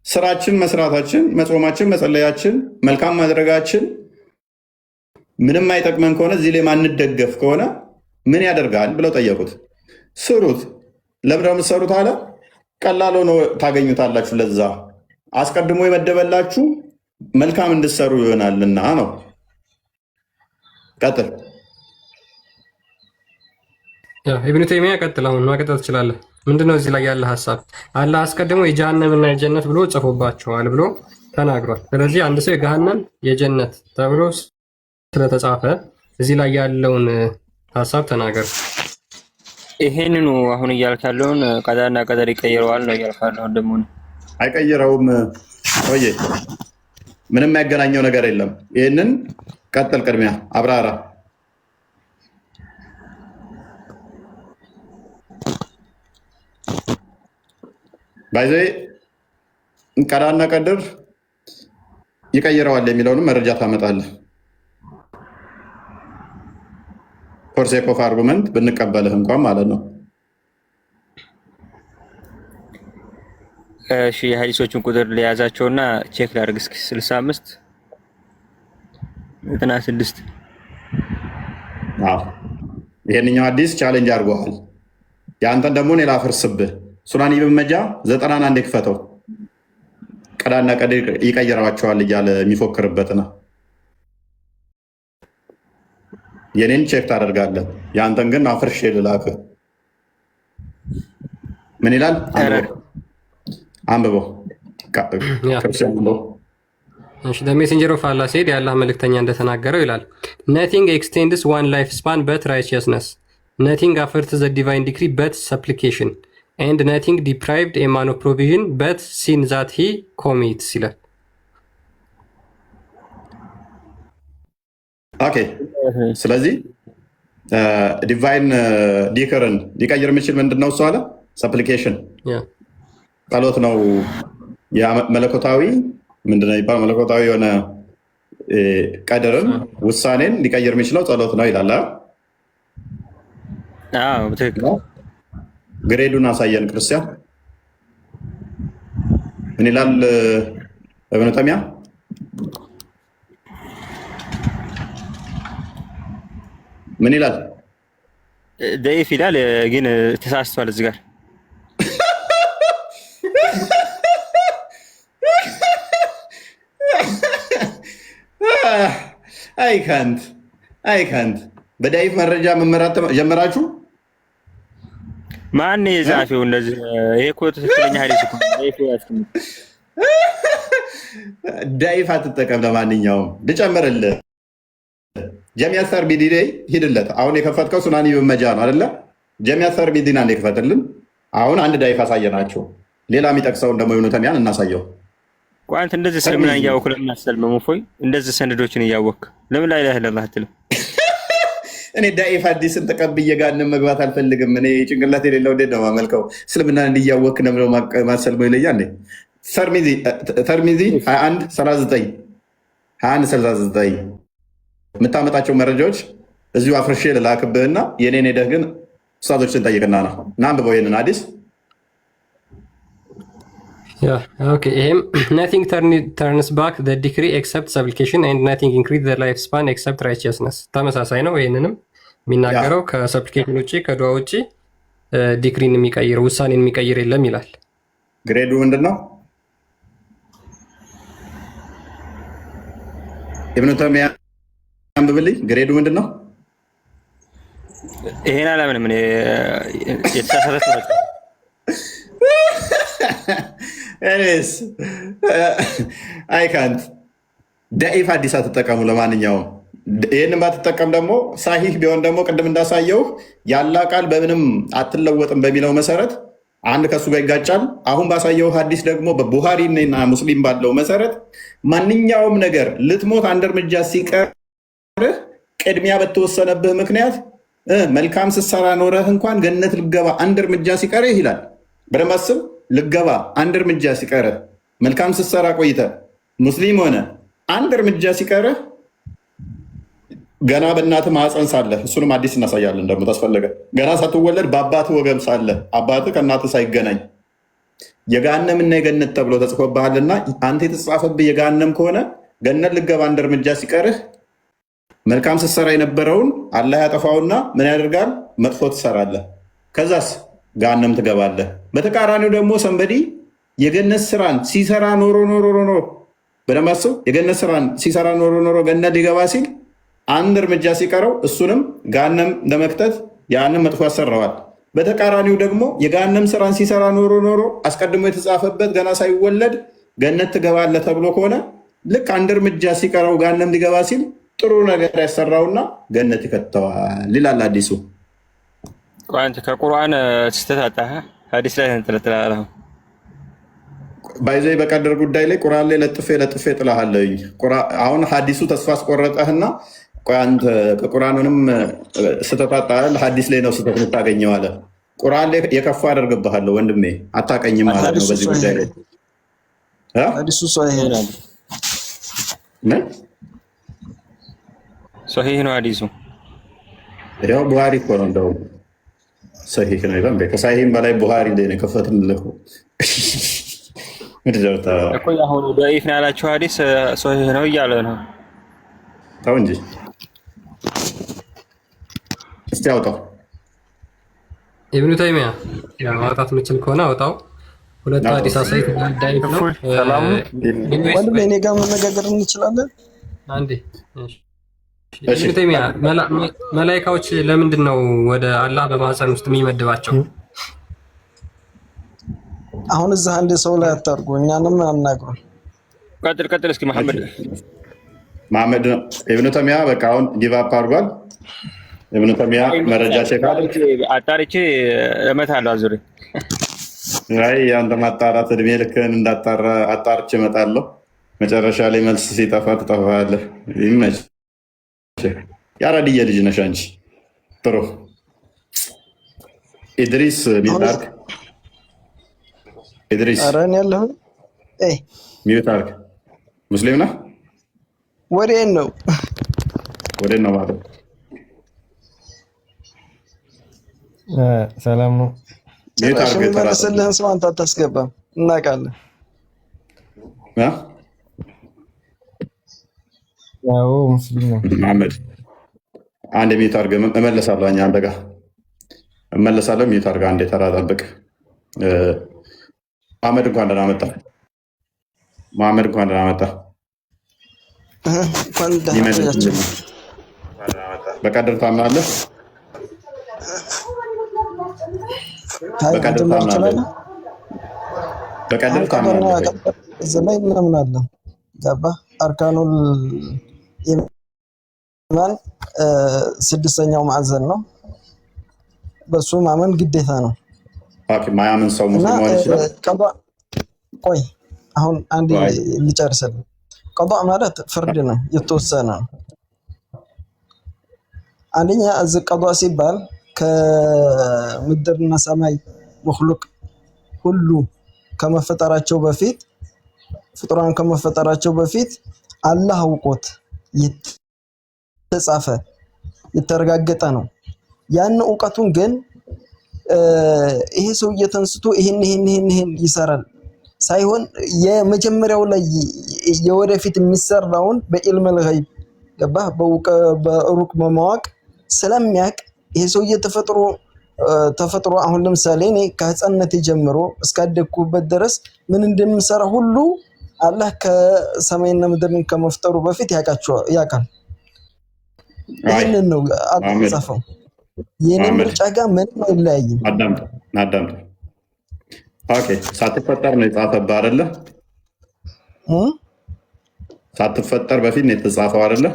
ስራችን መስራታችን፣ መጾማችን፣ መጸለያችን፣ መልካም ማድረጋችን ምንም አይጠቅመን ከሆነ እዚህ ላይ ማንደገፍ ከሆነ ምን ያደርጋል ብለው ጠየቁት። ስሩት። ለምንድነው የምትሰሩት አለ። ቀላል ሆኖ ታገኙታላችሁ። ለዛ አስቀድሞ የመደበላችሁ መልካም እንድትሰሩ ይሆናልና ነው። ቀጥል። ኢብኑ ተይሚያ ቀጥል፣ አሁን ማቀጠል ትችላለህ። ምንድነው እዚህ ላይ ያለ ሀሳብ? አላህ አስቀድሞ የጀሃነምና የጀነት ብሎ ጽፎባቸዋል ብሎ ተናግሯል። ስለዚህ አንድ ሰው የገሃነም የጀነት ተብሎ ስለተጻፈ እዚህ ላይ ያለውን ሀሳብ ተናገር። ይሄንኑ አሁን እያልክ ያለውን ቀዳና ቀደር ይቀይረዋል ነው እያልክ ያለውን ደግሞ አይቀይረውም። ቆየ ምንም ያገናኘው ነገር የለም። ይህንን ቀጥል፣ ቅድሚያ አብራራ። ባይዘ ቀዳና ቀድር ይቀይረዋል የሚለውንም መረጃ ታመጣለህ። ፎር ሴክ ኦፍ አርጉመንት ብንቀበልህ እንኳን ማለት ነው። እሺ የሀዲሶችን ቁጥር ሊያዛቸውና ቼክ ላድርግ እስኪ 65 96 ይሄንኛው አዲስ ቻሌንጅ አድርገዋል። የአንተን ደግሞ እኔ ላፍርስብህ። ሱናን ኢብን መጃ 90 አንዴ ክፈተው። ቀዳና ቀድር ይቀይረዋቸዋል እያለ የሚፎክርበት ነው። የኔን ቼክ ታደርጋለህ፣ የአንተን ግን አፍርሼ ልላክህ። ምን ይላል? አንብበው። ሜሴንጀር ኦፍ አላህ ሴድ የአላህ መልእክተኛ እንደተናገረው ይላል ነቲንግ ኤክስቴንድስ ዋን ላይፍ ስፓን በት ራይቸስነስ ነቲንግ አፈርት ዘ ዲቫይን ዲክሪ በት ሰፕሊኬሽን ኤንድ ነቲንግ ዲፕራይቭድ ኤ ማን ኦፍ ፕሮቪዥን በት ሲን ዛት ሂ ኮሚትስ ይላል። ኦኬ ስለዚህ ዲቫይን ዲክርን ሊቀይር የሚችል ምንድን ነው? እሱ አለ ሰፕሊኬሽን ጸሎት ነው። መለኮታዊ ምንድነው የሚባለው? መለኮታዊ የሆነ ቀድርን ውሳኔን ሊቀይር የሚችለው ጸሎት ነው ይላል። ግሬዱን አሳየን ክርስቲያን። ምን ይላል እብነ ተይሚያ? ምን ይላል? ደይፍ ይላል፣ ግን ተሳስቷል እዚህ ጋር አይካንት በዳይፍ መረጃ መመራት ጀመራችሁ። ማን የጻፈው እንደዚህ? ይሄ እኮ ትክክለኛ ሐዲስ እኮ ዳይፍ አትጠቀም። ለማንኛውም ልጨምርልህ፣ ጀሚዓ ተርሚዚ ሂድለት። አሁን የከፈትከው ሱናን ኢብን መጃ ነው አይደለ? ጀሚዓ ተርሚዚን አንድ የከፈትልን። አሁን አንድ ዳይፍ አሳየናችሁ። ሌላ የሚጠቅሰውን ደግሞ ኢብኑ ተይሚያን እናሳየው። ቋንት እንደዚህ ስለምን እያወቅህ ለምን አትሰልመም? እፎይ እንደዚህ ሰነዶችን እያወቅህ ለምን ላ ኢላሀ ኢለላህ አትልም? እኔ ዳኢፍ ሐዲስን ተቀብዬ ገሃነም መግባት አልፈልግም። እኔ ጭንቅላት የሌለው እንዴት ነው ማመልከው? እስልምና እንዲያወቅህ ነው ማሰልመው ይለያል። ተርሚዚ 2139 የምታመጣቸው መረጃዎች እዚሁ አፍርሼ ልላክብህና የኔን ሄደህ ግን ኡስታዞችን ጠይቅና ነው እና አንብበው ይሄንን ሐዲስ። ይሄም nothing turns back the decree except supplication and nothing increase the lifespan except righteousness ተመሳሳይ ነው። ይህንንም የሚናገረው ከሰፕሊኬሽን ውጭ ከዱዓ ውጭ ዲክሪን የሚቀይር ውሳኔን የሚቀይር የለም ይላል። ግሬዱ ምንድን ነው? ኢብኑ ተይሚያ አንብብልኝ። ግሬዱ ምንድን ነው? ይሄን አላምንም እኔ የተሳሳተ ነው። አይካንት ዳኢፍ ሐዲስ አትጠቀሙ። ለማንኛውም ይህንን ባትጠቀም ደግሞ ሳሂህ ቢሆን ደግሞ ቅድም እንዳሳየው ያላ ቃል በምንም አትለወጥም በሚለው መሰረት አንድ ከሱ ጋር ይጋጫል። አሁን ባሳየው ሐዲስ ደግሞ በቡሃሪ እና ሙስሊም ባለው መሰረት ማንኛውም ነገር ልትሞት አንድ እርምጃ ሲቀርህ ቅድሚያ በተወሰነብህ ምክንያት መልካም ስትሰራ ኖረህ እንኳን ገነት ልገባ አንድ እርምጃ ሲቀርህ ይላል። በደንብ አስብ። ልገባ አንድ እርምጃ ሲቀርህ መልካም ስትሰራ ቆይተህ ሙስሊም ሆነ አንድ እርምጃ ሲቀርህ ገና በእናትህ ማህፀን ሳለህ፣ እሱንም አዲስ እናሳያለን ደግሞ ታስፈለገ ገና ሳትወለድ በአባትህ ወገብ ሳለህ አባትህ ከእናትህ ሳይገናኝ የገሃነምና የገነት ተብሎ ተጽፎብሃልና አንተ የተጻፈብህ የገሃነም ከሆነ ገነት ልገባ አንድ እርምጃ ሲቀርህ መልካም ስትሰራ የነበረውን አላህ ያጠፋውና ምን ያደርጋል? መጥፎ ትሰራለህ። ከዛስ ገሃነም ትገባለህ። በተቃራኒው ደግሞ ሰንበዲ የገነት ስራን ሲሰራ ኖሮ በደንብ አስብ። የገነት ስራን ሲሰራ ኖሮ ገነት ሊገባ ሲል አንድ እርምጃ ሲቀረው እሱንም ገሃነም ለመክተት ያንን መጥፎ ያሰራዋል። በተቃራኒው ደግሞ የገሃነም ስራን ሲሰራ ኖሮ አስቀድሞ የተጻፈበት ገና ሳይወለድ ገነት ትገባለህ ተብሎ ከሆነ ልክ አንድ እርምጃ ሲቀረው ገሃነም ሊገባ ሲል ጥሩ ነገር ያሰራውና ገነት ይከተዋል ይላል ሐዲሱ። አንተ ከቁርአን ስተታጣህ ሐዲስ ላይ ተንጠለጥላለህ። ባይዘይ በቀደር ጉዳይ ላይ ቁርአን ላይ ለጥፌ ጥላሃለኝ። አሁን ሐዲሱ ተስፋ አስቆረጠህና አንተ ከቁርአኑንም ስተታጣል ሐዲስ ላይ ነው ስተት የምታገኘው አለ። ቁርአን ላይ የከፋ አደርግብሃለሁ ወንድሜ፣ አታቀኝም ማለት ነው። በዚህ ጉዳይ ላይ ሐዲሱ ሶሂህ ነው። ሶሂህ ነው ሐዲሱ። ያው ቡሃሪ እኮ ነው እንደው ሶሂህ ነው ይላል። ከሳሂህም በላይ ቡሃሪ ላይ ነው ከፈትልህ እኮ አሁን ضعيف ነው ያላችሁ ሐዲስ ሶሂህ ነው እያለ ነው። ተው እንጂ እስቲ አውጣው። ኢብኑ ተይሚያ ያ ማውጣት የምችል ከሆነ አውጣው። ሁለት ሐዲስ አሳይት ضعيف ነው። ሰላም ወንድሜ፣ እኔ ጋር መነጋገር እንችላለን አንዴ? እሺ ኢብኑ ተይሚያ መላእክቶች ለምንድን ነው ወደ አላህ በማህፀን ውስጥ የሚመድባቸው? አሁን እዛ አንድ ሰው ላይ አታርጉ፣ እኛንም አናግሩ። ቀጥል እስኪ መሐመድ ነው ኢብኑ ተይሚያ። በቃ አሁን ጊቭ አፕ አድርጓል ኢብኑ ተይሚያ። መረጃ ቼክ አጣርቼ እመታለሁ አዙሪ። አይ አንተ ማጣራት እድሜ ልክህን እንዳጣራ አጣርቼ እመጣለሁ። መጨረሻ ላይ መልስ ሲጠፋ ትጠፋለህ። ይመችህ። ያራድዬ ልጅ ነሽ አንቺ። ጥሩ ኢድሪስ ሚውት ኢድሪስ አረን ያለው ሚውት አድርግ። ሙስሊም ነህ? ወዴን ነው ማለት ሰላም ነው። ሚውት አድርግ። የሚመልስልህን ሰው አንተ አታስገባም፣ እናውቃለን። ያው ሙስሊም ነው መሐመድ። አንድ ሚውት አድርግ። እመለሳለሁ። አንተ ጋር እመለሳለሁ። ሚውት አድርግ። አንዴ ተራ ጠብቅ። መሐመድ እንኳን ደህና መጣ። በቀደር ታምናለህ? በቀደር ታምናለህ? እዚህ ላይ ምናምን አለ ገባህ? አርካኑል ኢማን ስድስተኛው ማዕዘን ነው። በሱ ማመን ግዴታ ነው። ማያምን ሰው ሙስሊም ሆነ ይችላል። ቆይ አሁን አንድ ልጨርስልህ። ቀዷ ማለት ፍርድ ነው፣ የተወሰነ ነው። አንደኛ እዚህ ቀዷ ሲባል ከምድርና ሰማይ መክሉቅ ሁሉ ከመፈጠራቸው በፊት ፍጡራን ከመፈጠራቸው በፊት አላህ አውቆት የተጻፈ የተረጋገጠ ነው። ያን እውቀቱን ግን ይሄ ሰውዬ ተንስቶ ይሄን ይሰራል ሳይሆን የመጀመሪያው ላይ የወደፊት የሚሰራውን በኢልመል ገይብ ገባህ? በሩቅ በማወቅ ስለሚያቅ ይሄ ሰውዬ ተፈጥሮ አሁን ለምሳሌ እኔ ከህፃንነት ጀምሮ እስካደግኩበት ድረስ ምን እንደምሰራ ሁሉ አላህ ከሰማይና ምድርን ከመፍጠሩ በፊት ያውቃል። ይህንን ነው አላህ የጻፈው። የኔ ምርጫ ጋር ምንም አይለያይም። አዳምጥ። ኦኬ፣ ሳትፈጠር ነው የጻፈብህ አይደለ? ሳትፈጠር በፊት ነው የተጻፈው አይደለ?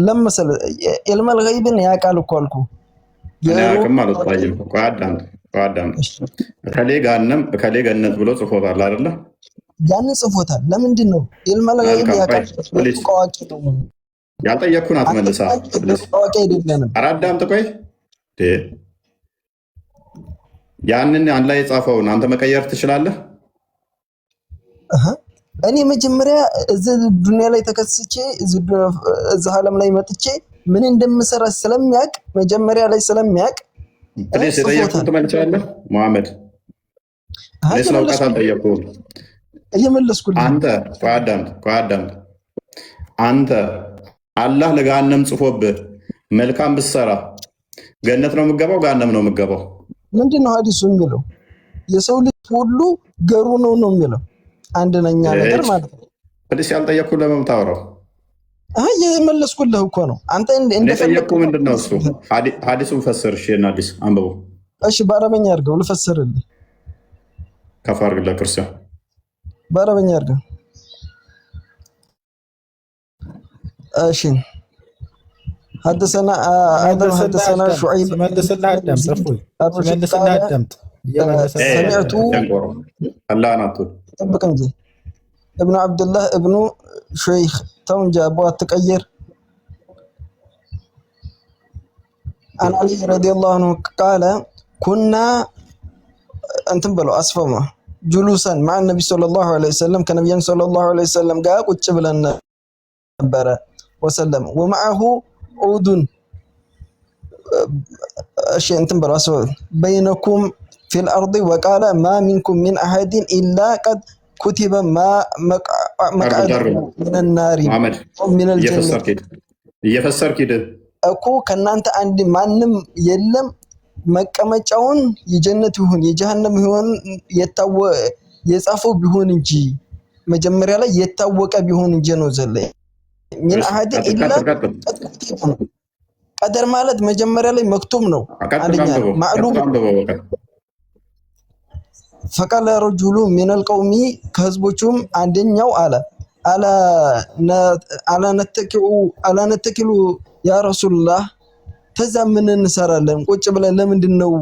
ለምሳሌ ኢልመል ገይብን ያውቃል እኮ አልኩህ። ያውቅም አልወጣኝም። ቆይ አዳምጥ። እከሌ ገነት ብሎ ጽፎታል አይደለ? ያን ጽፎታል። ለምንድን ነው ኢልመል ገይብ ያውቃል? ቋዋቂ ነው። ያልጠየቅኩህን አትመልሳ። ቋዋቂ አይደለንም። ኧረ አዳምጥ። ቆይ ያንን አንድ ላይ የጻፈውን አንተ መቀየር ትችላለህ? እኔ መጀመሪያ እዚህ ዱንያ ላይ ተከስቼ እዚህ ዓለም ላይ መጥቼ ምን እንደምሰራ ስለሚያውቅ መጀመሪያ ላይ ስለሚያውቅ ፕሊስ የጠየቅኩህን ትመልሳለህ መሐመድ። እኔ ስለ እውቀት አልጠየቅኩህም። እየመለስኩልህ አንተ ቆይ አዳምጥ። አንተ አላህ ለገሃነም ጽፎብህ መልካም ብትሰራ ገነት ነው የምገባው ገሃነም ነው የምገባው? ምንድን ነው ሐዲሱ የሚለው? የሰው ልጅ ሁሉ ገሩ ነው የሚለው። አንደኛ ነገር ማለት ነው። ፕሊስ ያልጠየቅኩህን ለምን ታወራው? የመለስኩልህ እኮ ነው። አንተ እንደፈለኩ ምንድነው እሱ ሐዲሱን ፈስር። እሺ እና ሐዲስ አንብቦ እሺ፣ በአረበኛ አድርገው ልፈስርልህ። ከፍ አድርግልህ ክርስቲያን፣ በአረበኛ አድርገው። እሺ حدثنا شعيب ملسنا الدم صفوي ملسنا الدم سمعت الله نطول طبق انجي ابن عبد الله ابن شيخ تونجا ابو تقير عن علي رضي الله عنه قال كنا انتم بلو اسفما جلوسا مع النبي صلى الله عليه وسلم كان النبي صلى الله عليه وسلم قال ቁጭ ብለን ነበር وسلم ومعه عود شيء انتم براسو بينكم في الارض وقال ما منكم من احد الا قد كتب ما مقعده من النار من الجنه يفسر كده እኮ ከናንተ አንድ ማንም የለም መቀመጫውን የጀነት ይሁን የጀሃነም ይሁን የጻፈው ቢሆን እንጂ መጀመሪያ ላይ የታወቀ ቢሆን እንጂ ነው ዘለ من أحد إلا قدر مالت مجمرة لي مكتوم نو معلوم. فقال رجل من القوم كهزبوشم عندن يو على نتكلو يا رسول الله تزامن نسر لهم قوش بلا لمن دنو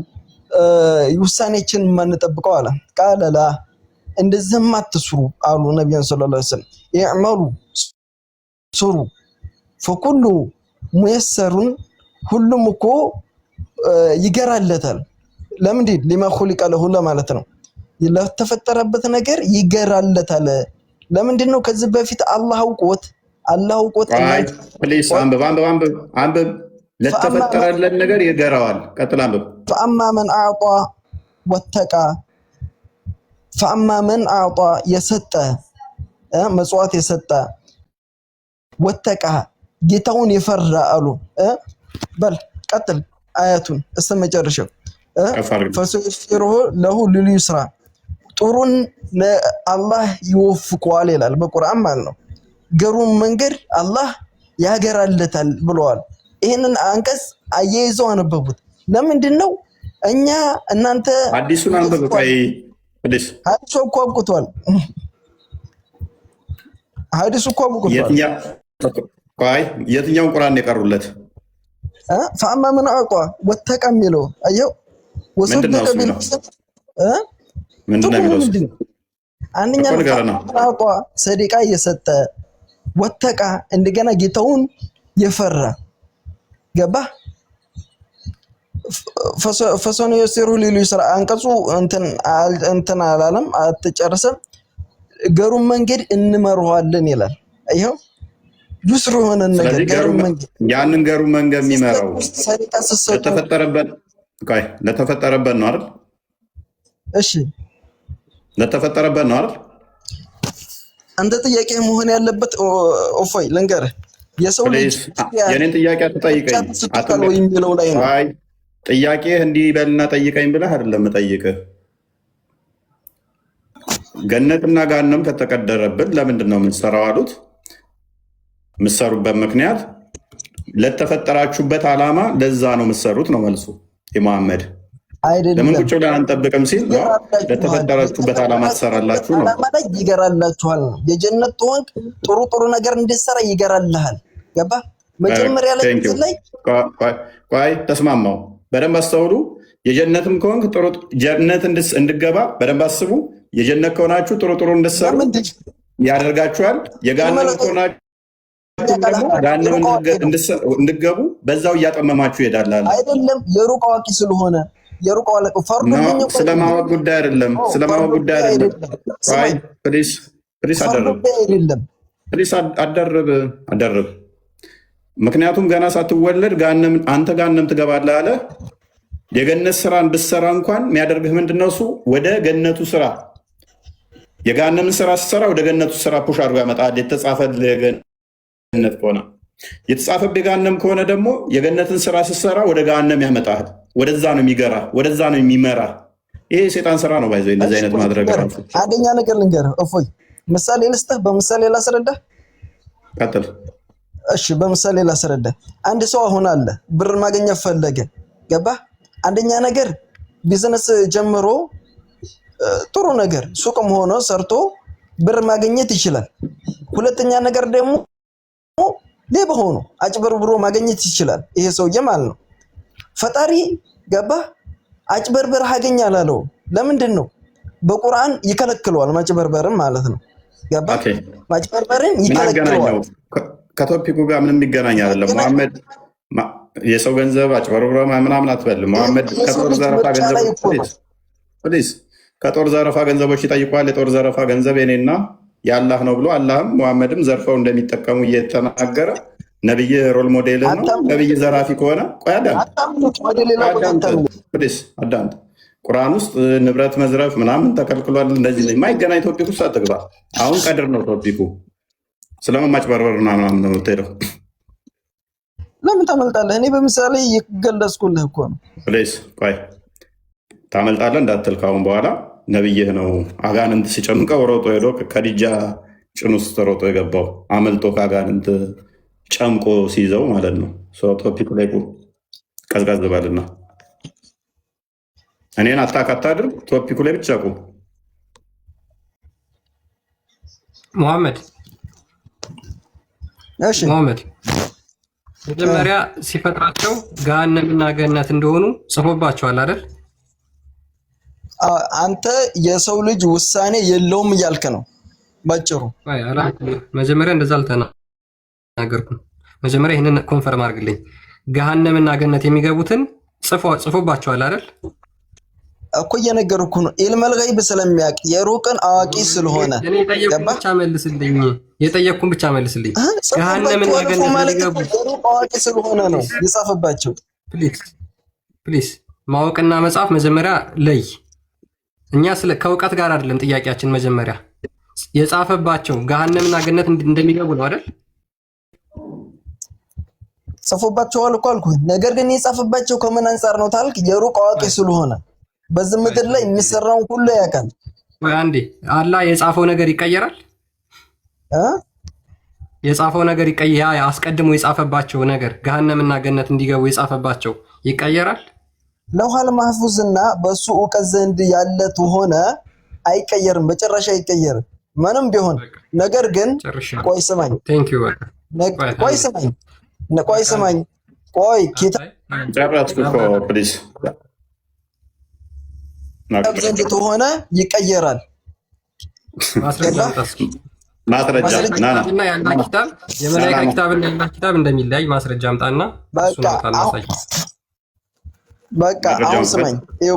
يوسانيشن ما نتبقوا على قال لا عند الزمات تسرو قالوا النبي صلى الله عليه وسلم يعملوا سرو فكل ميسر ሁሉም እኮ ይገራለታል። ለምንድን لما خلق له ማለት ነው ለተፈጠረበት ነገር ይገራለታል። ለምንድን ነው ከዚህ በፊት አላህ አውቆት ፕሊስ አንብብ ለተፈጠረለት ነገር ይገራዋል። ቀጥል አንብብ። فأما من أعطى واتقى فأما من أعطى የሰጠ መጽዋት የሰጠ واتقى ጌታውን የፈራ አሉ በል ቀጥል አያቱን እስከመጨረሻው ፈሰይሩ ለሁ ለልዩስራ ጥሩን አላህ ይወፍቀዋል ይላል በቁርአን ማለት ነው። ገሩን መንገድ አላህ ያገራለታል ብለዋል። ይሄንን አንቀጽ አያይዘው አነበቡት። ለምንድነው እኛ እናንተ አዲሱን አንብብ። ቆይ ፕሊስ ሐዲሱ እኮ አብቅቷል። ሐዲሱ እኮ አብቅቷል። የትኛውን ቁርአን የቀሩለት فأما من أعطى واتقى የሚለው አየው ወሰደቀ ምንድነው አንደኛ አቋ ሰደቃ የሰጠ ወተቃ እንደገና ጌታውን የፈራ ገባ ፈሰኑ የሲሩ ለልዩስራ አንቀጹ እንትን አላለም አትጨርሰም ገሩን መንገድ እንመርዋለን ይላል። አይው ጁስሩ ሆነ ነገር ገሩን መንገድ ያንን ገሩን መንገድ የሚመራው ለተፈጠረበት ነው አይደል? እሺ ለተፈጠረበት ነው አይደል? አንተ ጥያቄ መሆን ያለበት ኦፎይ ልንገርህ የሰው ልጅ የኔን ጥያቄ አትጠይቀኝ የሚለው ላይ ነው። አይ ጥያቄ እንዲህ በልና ጠይቀኝ ብለህ አይደለም ጠይቀህ ገነትና ገሃነም ከተቀደረብን ለምንድን ነው የምንሰራው አሉት። የምትሰሩበት ምክንያት ለተፈጠራችሁበት ዓላማ ለዛ ነው የምትሰሩት ነው መልሱ የመሐመድ። ለምን ቁጭ ብለን አንጠብቅም ሲል ለተፈጠራችሁበት ዓላማ ትሰራላችሁ ነው። ይገራላችኋል ነው የጀነት ወንቅ ጥሩ ጥሩ ነገር እንድትሰራ ይገራልሃል። ገባ መጀመሪያ ላይ ቆይ ተስማማው። በደንብ አስተውሉ። የጀነትም ከሆንክ ጥሩ ጀነት እንድገባ በደንብ አስቡ። የጀነት ከሆናችሁ ጥሩ ጥሩ እንድትሰሩ ያደርጋችኋል። የገሃነም ከሆናችሁ ገሃነም እንድገቡ በዛው እያጠመማችሁ ይሄዳል። አይደለም የሩቅ አዋቂ ስለሆነ የሩቅ አዋቂ ፈርዱ ስለማወቅ ጉዳይ አይደለም። ስለማወቅ ጉዳይ አይደለም። አይ ፕሊስ አደረብ ምክንያቱም ገና ሳትወለድ አንተ ገሃነም ትገባለህ አለ። የገነት ስራ እንድትሰራ እንኳን የሚያደርግህ ምንድነው? እሱ ወደ ገነቱ ስራ የገሃነምን ስራ ስትሰራ ወደ ገነቱ ስራ ፑሽ አድርጎ ያመጣል። የተጻፈልህ ገነት ከሆነ የተጻፈብህ ገሃነም ከሆነ ደግሞ የገነትን ስራ ስትሰራ ወደ ገሃነም ያመጣል። ወደዛ ነው የሚገራ፣ ወደዛ ነው የሚመራ። ይሄ የሰይጣን ስራ ነው። ባይዘው እንደዚህ አይነት ማድረግ ራሱ አንደኛ ነገር ልንገርህ እፎይ፣ ምሳሌ ልስጥህ፣ በምሳሌ ላስረዳህ። ቀጥል። እሺ በምሳሌ ላስረዳ። አንድ ሰው አሁን አለ ብር ማግኘት ፈለገ፣ ገባ? አንደኛ ነገር ቢዝነስ ጀምሮ ጥሩ ነገር ሱቅም ሆኖ ሰርቶ ብር ማግኘት ይችላል። ሁለተኛ ነገር ደግሞ ሌባ ሆኖ አጭበርብሮ ማግኘት ይችላል። ይሄ ሰውዬ ማለት ነው። ፈጣሪ ገባ አጭበርበር አገኝ አላለው። ለምንድን ነው? በቁርአን ይከለክለዋል ማጭበርበርን ማለት ነው። ገባ ማጭበርበርን ይከለክለዋል። ከቶፒኩ ጋር ምንም የሚገናኝ አይደለም። መሐመድ የሰው ገንዘብ አጭበርብሮ ምናምን አትበልም። መሐመድ ከጦር ዘረፋ ገንዘቦች ከጦር ዘረፋ ገንዘቦች ይጠይቋል። የጦር ዘረፋ ገንዘብ የኔና የአላህ ነው ብሎ አላህም መሐመድም ዘርፈው እንደሚጠቀሙ እየተናገረ ነብይ ሮል ሞዴል ነው። ነብይ ዘራፊ ከሆነ ቆይ አዳምጥ። ቁርአን ውስጥ ንብረት መዝረፍ ምናምን ተከልክሏል። እንደዚህ የማይገናኝ ቶፒክ ውስጥ አትግባ። አሁን ቀድር ነው ቶፒኩ። ስለማጭበርበር ምናምን ነው የምትሄደው። ለምን ታመልጣለህ? እኔ በምሳሌ እየገለጽኩልህ እኮ ነው። ፕሊስ ቆይ ታመልጣለህ እንዳትል። ካሁን በኋላ ነብይህ ነው አጋንንት ሲጨምቀው ሮጦ ሄዶ ከዲጃ ጭን ውስጥ ሮጦ የገባው አመልጦ ከአጋንንት ጨምቆ ሲይዘው ማለት ነው። ቶፒኩ ላይ ቀዝቀዝ በልና እኔን አታክ አታድርግ። ቶፒኩ ላይ ብቻ ቁም። ሙሐመድ እሺ ሙሐመድ መጀመሪያ ሲፈጥራቸው ገሃነምና ገነት እንደሆኑ ጽፎባቸዋል አይደል? አንተ የሰው ልጅ ውሳኔ የለውም እያልክ ነው ባጭሩ። መጀመሪያ እንደዛ አልተናገርኩም። መጀመሪያ ይህንን ኮንፈርም አድርግልኝ። ገሃነምና ገነት የሚገቡትን ጽፎባቸዋል አይደል? እኮ እየነገርኩህ ነው። ኢልመል ገይብ ስለሚያውቅ የሩቅን አዋቂ ስለሆነ የጠየቅኩን ብቻ መልስልኝ። ገሃነምና ገነት የሚገቡ የሩቅ አዋቂ ስለሆነ ነው የጻፈባቸው። ፕሊስ ማወቅና መጻፍ መጀመሪያ ለይ። እኛ ከእውቀት ጋር አይደለም ጥያቄያችን። መጀመሪያ የጻፈባቸው ገሃነምና ገነት እንደሚገቡ ነው አይደል? ጽፎባቸዋል እኮ አልኩህ። ነገር ግን የጻፈባቸው ከምን አንጻር ነው ታልክ፣ የሩቅ አዋቂ ስለሆነ በዚህ ምድር ላይ የሚሰራውን ሁሉ ያውቃል። ወይ አንዴ አላህ የጻፈው ነገር ይቀየራል? የጻፈው ነገር ይቀየራል? አስቀድሞ የጻፈባቸው ነገር ገሃነምና ገነት እንዲገቡ የጻፈባቸው ይቀየራል? ለውሃል ማህፉዝና በሱ ዕውቀት ዘንድ ያለ ሆነ አይቀየርም፣ በጭራሽ አይቀየርም ምንም ቢሆን። ነገር ግን ቆይ ስማኝ፣ ቆይ ኪታብ ዘንድ ሆነ ይቀየራል። ማስረጃ የመላእክት ኪታብና የአላህ ኪታብ እንደሚለያይ ማስረጃ አምጣና በቃ አሁን ስማኝ። ይኸው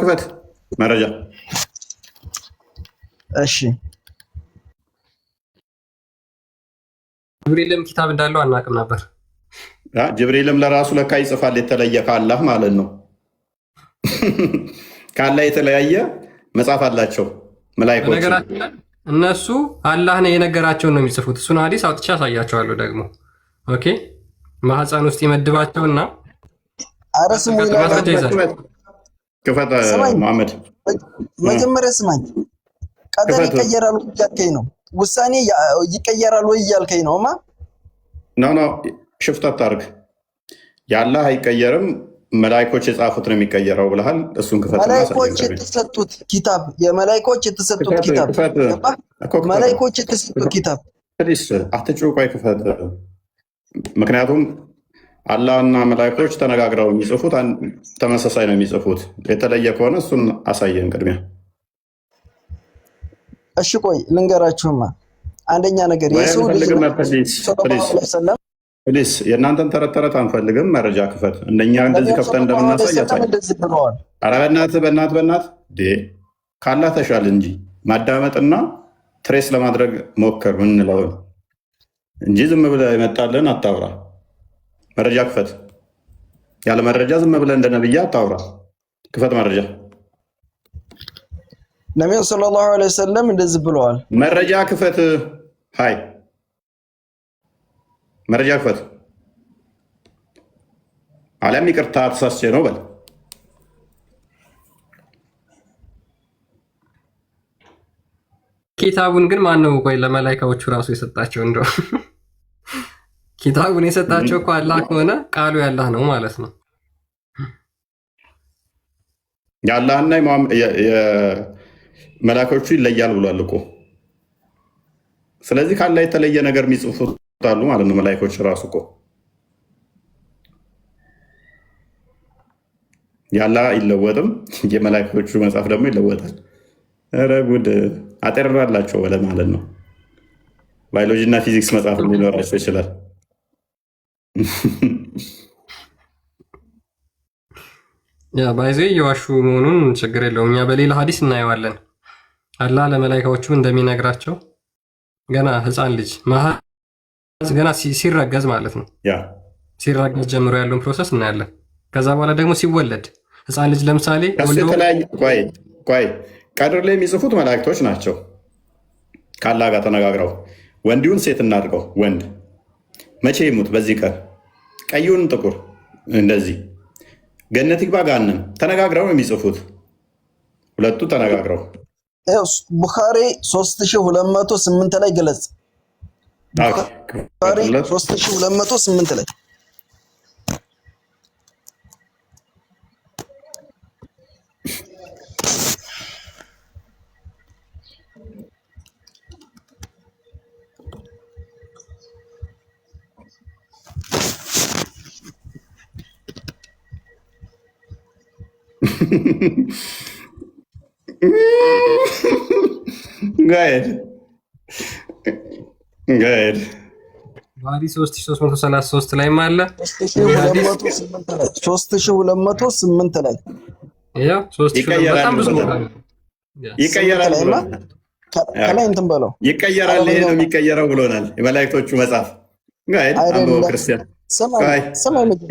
ክፈት መረጃ። እሺ ጅብሪልም ኪታብ እንዳለው አናውቅም ነበር። ጅብሪልም ለራሱ ለካ ይጽፋል፣ የተለየ ካላህ ማለት ነው። ካላህ የተለያየ መጽሐፍ አላቸው መላእክቶች። ነገራችን እነሱ አላህ ነው የነገራቸውን ነው የሚጽፉት። እሱን ሐዲስ አውጥቼ አሳያቸዋለሁ ደግሞ። ኦኬ ማህፀን ውስጥ ይመድባቸውና አረስሙ ክፈት መሐመድ። መጀመሪያ ስማኝ፣ ቀደር ይቀየራል እያልከኝ ነው። ውሳኔ ይቀየራል ወይ እያልከኝ ነው? ኖ ሽፍት አታርግ። የአላህ አይቀየርም፣ መላእክቶች የጻፉት ነው የሚቀየረው ብለሃል። እሱን ክፈት። መላእክቶች የተሰጡት ኪታብ የመላእክቶች የተሰጡት ኪታብ መላእክቶች የተሰጡት ኪታብ ፕሊስ አትጩህ። ቆይ ክፈት። ምክንያቱም አላህና መላእክቶች ተነጋግረው የሚጽፉት ተመሳሳይ ነው የሚጽፉት። የተለየ ከሆነ እሱን አሳየን ቅድሚያ። እሺ ቆይ ልንገራችሁማ። አንደኛ ነገር የሰው ልጅ ፕሊስ የእናንተን ተረት ተረት አንፈልግም። መረጃ ክፈት። እንደኛ እንደዚህ ከፍተን እንደምናሳይ ያሳይ። ኧረ በእናትህ ካላህ ተሻል እንጂ ማዳመጥና ትሬስ ለማድረግ ሞክር ምንለውን እንጂ ዝም ብለህ ይመጣልን አታውራ። መረጃ ክፈት። ያለ መረጃ ዝም ብለህ እንደ ነብያ አታውራ። ክፈት መረጃ። ነብዩ ሰለላሁ ዐለይሂ ወሰለም እንደዚህ ብለዋል። መረጃ ክፈት። ሃይ መረጃ ክፈት። አለም ይቅርታ ተሳስቼ ነው በል። ኪታቡን ግን ማን ነው ቆይ ለመላእክቶቹ ራሱ የሰጣቸው እንደው ኪታቡን የሰጣቸው እኮ አላህ ከሆነ ቃሉ ያላህ ነው ማለት ነው። የአላህና የመላኮቹ ይለያል ብሏል እኮ። ስለዚህ ካላህ የተለየ ነገር የሚጽፉት አሉ ማለት ነው መላእክቶች ራሱ እኮ። የአላህ አይለወጥም፣ የመላእክቶቹ መጽሐፍ ደግሞ ይለወጣል። ኧረ ጉድ አጠራላቸው ወለ ማለት ነው። ባዮሎጂ እና ፊዚክስ መጽሐፍ ሊኖራቸው ይችላል። ያ ባይዘ እየዋሹ መሆኑን ችግር የለውም። እኛ በሌላ ሀዲስ እናየዋለን። አላህ ለመላእክቶቹ እንደሚነግራቸው ገና ህፃን ልጅ ገና ሲረገዝ ማለት ነው። ሲረገዝ ጀምሮ ያለውን ፕሮሰስ እናያለን። ከዛ በኋላ ደግሞ ሲወለድ ህፃን ልጅ ለምሳሌ ቆይ ቀድር ላይ የሚጽፉት መላእክቶች ናቸው። ከአላህ ጋር ተነጋግረው ወንዲውን ሴት እናድርገው፣ ወንድ መቼ ይሙት በዚህ ቀን፣ ቀዩን ጥቁር፣ እንደዚህ ገነት ይግባ ገሃነም ተነጋግረው ነው የሚጽፉት። ሁለቱ ተነጋግረው ቡኻሪ 3208 ላይ ገለጽ። ቡኻሪ 3208 ላይ ባዲ 3333 ላይ አለ 3208 ላይ ያ 3000 በጣም ብዙ ነው። ይቀየራል ከላይ እንትን በለው ይቀየራል። ይሄ ነው የሚቀየረው ብሎናል የመላእክቶቹ መጽሐፍ። ጋይድ አንቦ ክርስቲያን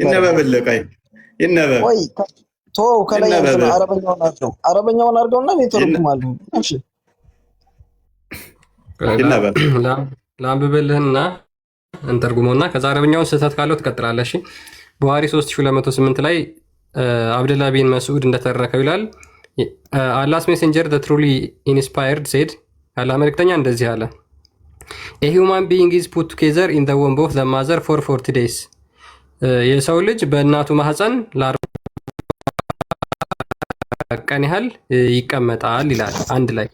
ይነበብልህ። ቆይ ይነበብ ቶ ከላይ አረበኛውን አድርገውና ይተረጉማሉ። እሺ ላንብብልህና እንተርጉመውና ከዛ አረበኛውን ስህተት ካለው ትቀጥላለህ። እሺ ቡኻሪ 3208 ላይ አብደላ ቢን መስዑድ እንደተረከው ይላል አላህስ ሜሴንጀር the truly inspired said አላህ መልእክተኛ እንደዚህ አለ a human being is put together in the womb of the mother for 40 days የሰው ልጅ በእናቱ ማህፀን ቀን ያህል ይቀመጣል ይላል አንድ ላይ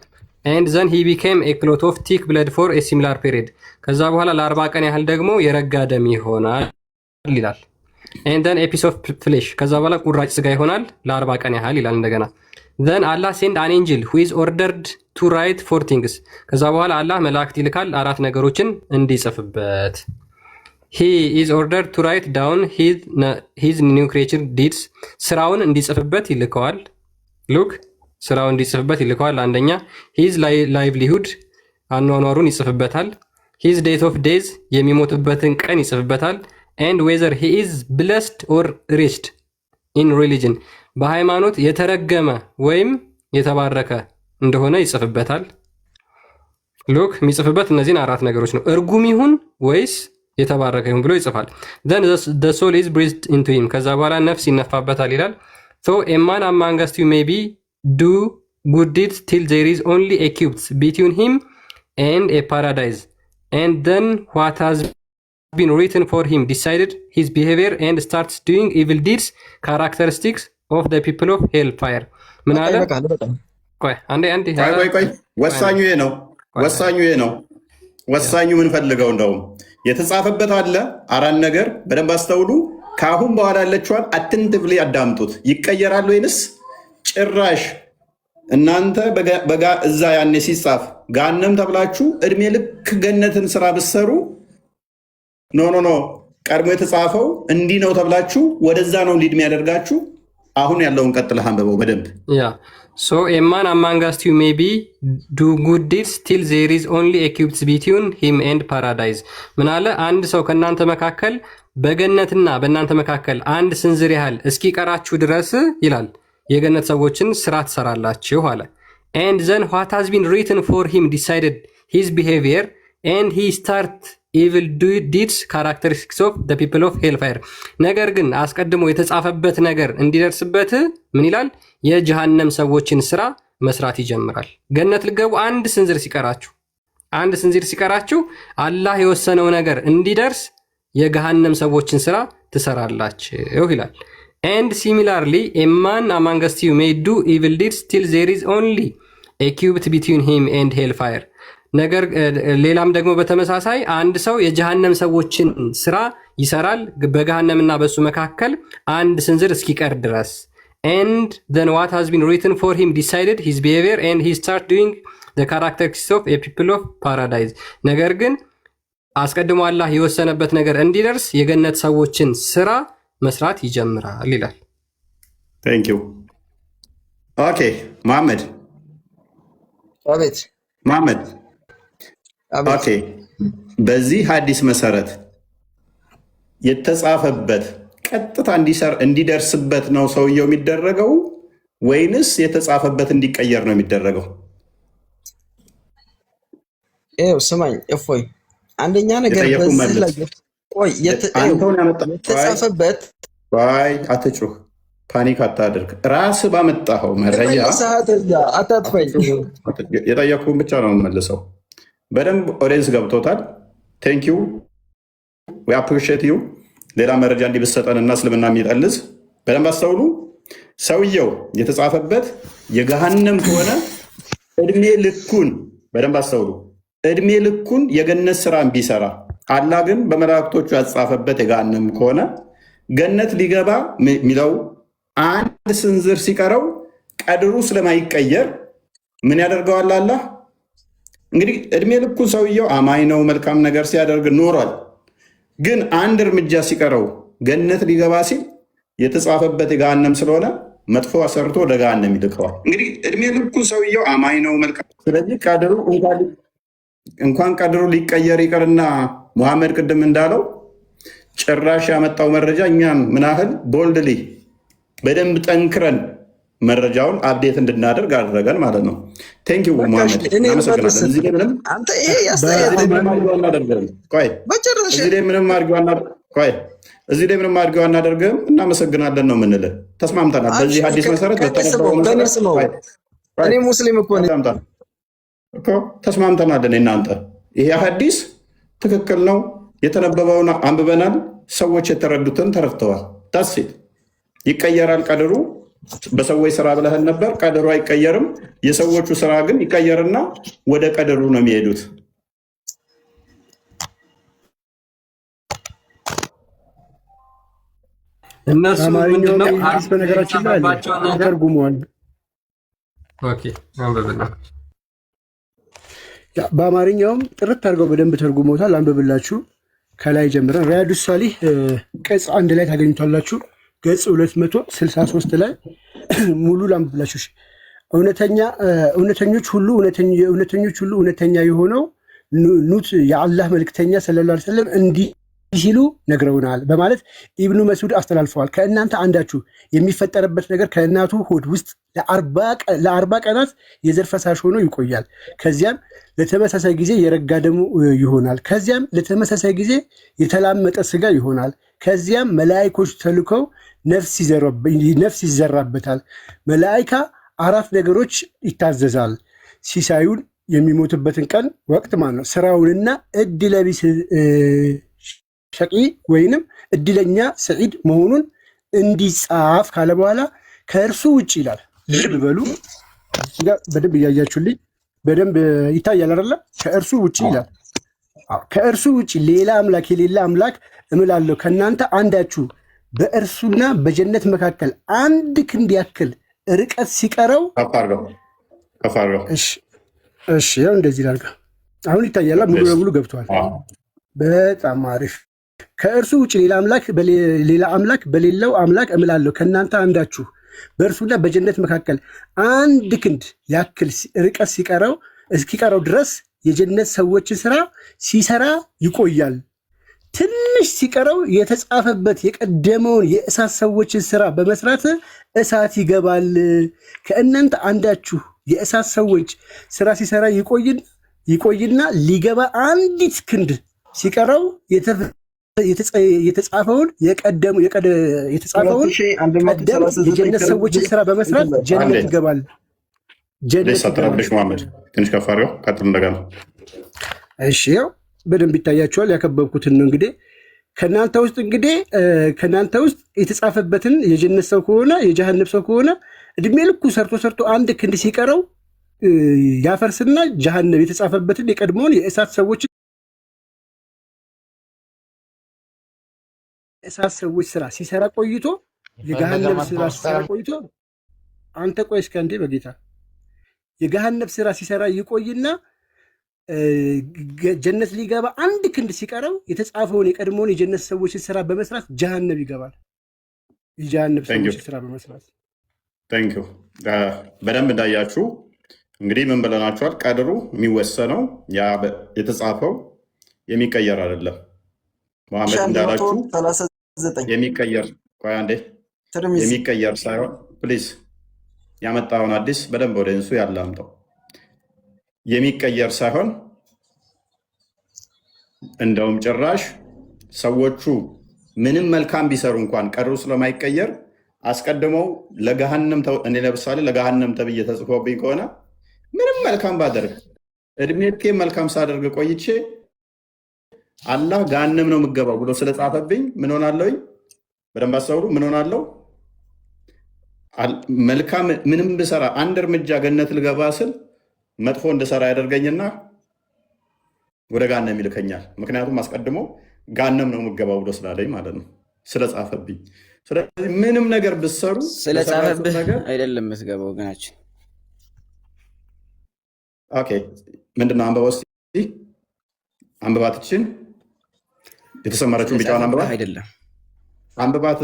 and then he became a clot of thick blood for a similar period ከዛ በኋላ ለ40 ቀን ያህል ደግሞ የረጋ ደም ይሆናል ይላል and then a piece of flesh ከዛ በኋላ ቁራጭ ስጋ ይሆናል ለ40 ቀን ያህል ይላል እንደገና then Allah sent an angel who is ordered to write 4 things ከዛ በኋላ አላህ መላእክት ይልካል አራት ነገሮችን እንዲጽፍበት he is ordered to write down his new creature deeds ስራውን እንዲጽፍበት ይልከዋል ሉክ ስራውን እንዲጽፍበት ይልከዋል አንደኛ his livelihood አኗኗሩን ይጽፍበታል his date of days የሚሞትበትን ቀን ይጽፍበታል and whether he is blessed or wretched in religion በሃይማኖት የተረገመ ወይም የተባረከ እንደሆነ ይጽፍበታል ሉክ የሚጽፍበት እነዚህን አራት ነገሮች ነው እርጉም ይሁን ወይስ የተባረከ ይሁን ብሎ ይጽፋል then the soul is breathed into him ከዛ በኋላ ነፍስ ይነፋበታል ይላል so a man among us you maybe do good deeds till there is only a cubit between him and a paradise and then what has been written for him decided his behavior and starts doing evil deeds characteristics of the people of hellfire ምን አለ ቆይ አንዴ ወሳኙ ይሄ ነው ወሳኙ ምን ፈልገው እንደውም የተጻፈበት አለ አራት ነገር በደንብ አስተውሉ ካሁን በኋላ ያለችዋን አትንትብሊ አዳምጡት ይቀየራል ወይንስ ጭራሽ እናንተ እዛ ያኔ ሲጻፍ ገሃነም ተብላችሁ እድሜ ልክ ገነትን ስራ ብትሰሩ ኖ ቀድሞ የተጻፈው እንዲህ ነው ተብላችሁ ወደዛ ነው ሊድ የሚያደርጋችሁ አሁን ያለውን ቀጥለህ አንብበው በደንብ ያ so a man among us you maybe do good deeds till there is only a cubit between him and paradise ምን አለ አንድ ሰው ከናንተ መካከል በገነትና በእናንተ መካከል አንድ ስንዝር ያህል እስኪቀራችሁ ድረስ ይላል የገነት ሰዎችን ስራ ትሰራላችሁ አለ and then what has been written for him decided his behavior and he start evil deeds characteristics of the people of hellfire ነገር ግን አስቀድሞ የተጻፈበት ነገር እንዲደርስበት ምን ይላል የጀሃነም ሰዎችን ስራ መስራት ይጀምራል ገነት ልገቡ አንድ ስንዝር ሲቀራችሁ አላህ የወሰነው ነገር እንዲደርስ የገሃነም ሰዎችን ስራ ትሰራላችሁ ይላል። and similarly a man amongst you may do evil deeds till there is only a cubit between him and hellfire ነገር ሌላም ደግሞ በተመሳሳይ አንድ ሰው የጀሃነም ሰዎችን ስራ ይሰራል በገሃነምና በሱ መካከል አንድ ስንዝር እስኪቀር ድረስ and then what has been written for him decided his behavior and he start doing the characteristics of a people of paradise ነገር ግን አስቀድሞ አላህ የወሰነበት ነገር እንዲደርስ የገነት ሰዎችን ስራ መስራት ይጀምራል ይላል። Thank you. Okay, መሐመድ አቤት መሐመድ ኦኬ በዚህ ሐዲስ መሰረት የተጻፈበት ቀጥታ እንዲደርስበት ነው ሰውየው የሚደረገው ወይንስ የተጻፈበት እንዲቀየር ነው የሚደረገው? ይኸው ስማኝ እፎይ፣ አንደኛ ነገር በዚህ ላይ ቆይ የተጻፈበት አትጩህ፣ ፓኒክ አታድርግ። ራስህ ባመጣኸው መረጃ አታጥፈኝ። የጠየኩህን ብቻ ነው የምመልሰው። በደንብ ኦዲየንስ ገብቶታል። ቴንክ ዩ ዊ አፕሪሺየት ዩ። ሌላ መረጃ እንዲብሰጠን እና እስልምና የሚጠልዝ በደንብ አስተውሉ። ሰውየው የተጻፈበት የገሃነም ከሆነ እድሜ ልኩን በደንብ አስተውሉ፣ እድሜ ልኩን የገነት ስራን ቢሰራ አላህ ግን በመላእክቶቹ ያጻፈበት የገሃነም ከሆነ ገነት ሊገባ የሚለው አንድ ስንዝር ሲቀረው ቀድሩ ስለማይቀየር ምን ያደርገዋል አላህ? እንግዲህ እድሜ ልኩን ሰውየው አማኝ ነው፣ መልካም ነገር ሲያደርግ ኖሯል። ግን አንድ እርምጃ ሲቀረው ገነት ሊገባ ሲል የተጻፈበት የገሃነም ስለሆነ መጥፎ አሰርቶ ወደ ገሃነም ይልከዋል። እንግዲህ እድሜ ልኩን ሰውየው አማኝ ነው፣ መልካም። ስለዚህ ቀድሩ እንኳን ቀድሩ ሊቀየር ይቅርና ሙሐመድ ቅድም እንዳለው ጭራሽ ያመጣው መረጃ እኛን ምን ያህል ቦልድሊ በደንብ ጠንክረን መረጃውን አፕዴት እንድናደርግ አደረገን ማለት ነው። ቴንክ ዩ ሙሐመድ፣ እናመሰግናለን። እዚህ ላይ ምንም አድርገው አናደርግም። እናመሰግናለን ነው የምንልህ። ተስማምተናል። በዚህ ሐዲስ መሰረት እኔ ሙስሊም እኮ ተስማምተናል። እናንተ ይሄ ሐዲስ ትክክል ነው፣ የተነበበውን አንብበናል፣ ሰዎች የተረዱትን ተረድተዋል። ታሴት ይቀየራል ቀድሩ በሰዎች ስራ ብለህን ነበር። ቀድሩ አይቀየርም። የሰዎቹ ስራ ግን ይቀየርና ወደ ቀድሩ ነው የሚሄዱት። እነሱ በነገራችን ላይ ተርጉመዋል። በአማርኛውም ጥርት አድርገው በደንብ ተርጉመውታል። አንብብላችሁ ከላይ ጀምረን ሪያዱ ሳሊህ ገጽ 1 ላይ ታገኙታላችሁ። ገጽ 263 ላይ ሙሉ ላንብብላችሁ። እውነተኞች ሁሉ እውነተኛ የሆነው ኑት የአላህ መልክተኛ ሰለላሁ ዐለይሂ ወሰለም እንዲህ ሲሉ ነግረውናል በማለት ኢብኑ መስዑድ አስተላልፈዋል። ከእናንተ አንዳችሁ የሚፈጠርበት ነገር ከእናቱ ሆድ ውስጥ ለ40 ቀናት የዘር ፈሳሽ ሆኖ ይቆያል። ከዚያም ለተመሳሳይ ጊዜ የረጋ ደሙ ይሆናል። ከዚያም ለተመሳሳይ ጊዜ የተላመጠ ስጋ ይሆናል። ከዚያም መላእክቶች ተልከው ነፍስ ይዘራበታል። መላእክታ 4 ነገሮች ይታዘዛል። ሲሳዩን የሚሞትበትን ቀን ወቅት ማለት ነው። ስራውንና እድለቢስ ሸቂ ወይንም እድለኛ ሰዒድ መሆኑን እንዲጻፍ ካለ በኋላ ከእርሱ ውጭ ይላል። ልብ በሉ በደንብ እያያችሁልኝ በደንብ ይታያል አይደለ? ከእርሱ ውጭ ይላል። ከእርሱ ውጭ ሌላ አምላክ የሌላ አምላክ እምላለሁ ከእናንተ አንዳችሁ በእርሱና በጀነት መካከል አንድ ክንድ ያክል ርቀት ሲቀረው እሺ ያው እንደዚህ ላድርጋ። አሁን ይታያል፣ ሙሉ ለሙሉ ገብቷል። በጣም አሪፍ። ከእርሱ ውጭ ሌላ አምላክ በሌለው አምላክ እምላለሁ ከእናንተ አንዳችሁ በእርሱና በጀነት መካከል አንድ ክንድ ያክል ርቀት እስኪቀረው ድረስ የጀነት ሰዎችን ስራ ሲሰራ ይቆያል። ትንሽ ሲቀረው የተጻፈበት የቀደመውን የእሳት ሰዎችን ስራ በመስራት እሳት ይገባል። ከእናንተ አንዳችሁ የእሳት ሰዎች ስራ ሲሰራ ይቆይና ሊገባ አንዲት ክንድ ሲቀረው የተጻፈውን ቀደም የጀነት ሰዎችን ስራ በመስራት ጀነት ይገባል። ሰጥረብሽ መሐመድ ትንሽ ከፍ አድርገው ቀጥል እንደገና። እሺ ያው በደንብ ይታያቸዋል። ያከበብኩትን ነው እንግዲህ ከእናንተ ውስጥ እንግዲህ ከእናንተ ውስጥ የተጻፈበትን የጀነት ሰው ከሆነ የጀሃነም ሰው ከሆነ እድሜ ልኩ ሰርቶ አንድ ክንድ ሲቀረው ያፈርስና ጀሃነም የተጻፈበትን የቀድሞውን የእሳት ሰዎች ስራ ሲሰራ ቆይቶ የገሃነም ስራ ሲሰራ ቆይቶ አንተ ቆይ እስከ እንዴ በጌታ የገሃነም ስራ ሲሰራ ይቆይና ጀነት ሊገባ አንድ ክንድ ሲቀረው የተጻፈውን የቀድሞውን የጀነት ሰዎችን ስራ በመስራት ጀሃነም ይገባል። የጀሃነም ሰዎች ስራ በመስራት ታንኪዩ። በደንብ እንዳያችሁ እንግዲህ ምን ብለናችኋል? ቀድሩ የሚወሰነው ያ የተጻፈው የሚቀየር አይደለም። መሐመድ እንዳላችሁ የሚቀየር ቆይ አንዴ የሚቀየር ሳይሆን ፕሊዝ ያመጣውን አዲስ በደንብ ወደ እንሱ ያላምጠው የሚቀየር ሳይሆን እንደውም ጭራሽ ሰዎቹ ምንም መልካም ቢሰሩ እንኳን ቀድሩ ስለማይቀየር አስቀድመው ለገሃነም እኔ ለምሳሌ ለገሃነም ተብዬ ተጽፎብኝ ከሆነ ምንም መልካም ባደርግ እድሜ ልኬ መልካም ሳደርግ ቆይቼ አላህ ገሃነም ነው የምገባው ብሎ ስለጻፈብኝ ምን ሆናለሁኝ? በደንብ አስተውሉ። ምን ሆናለሁ? መልካም ምንም ብሰራ አንድ እርምጃ ገነት ልገባ ስል መጥፎ እንድሰራ ያደርገኝና ወደ ገሃነም ይልከኛል። ምክንያቱም አስቀድሞ ገሃነም ነው የምገባው ብሎ ስላለኝ ማለት ነው፣ ስለጻፈብኝ። ስለዚህ ምንም ነገር ብትሰሩ ስለጻፈብህ አይደለም የምትገባው ወገናችን። ኦኬ ምንድነው? አንብባ እስኪ አንብባትችን የተሰመረችውን ቢጫዋን አንብባት። አይደለም አንብባት።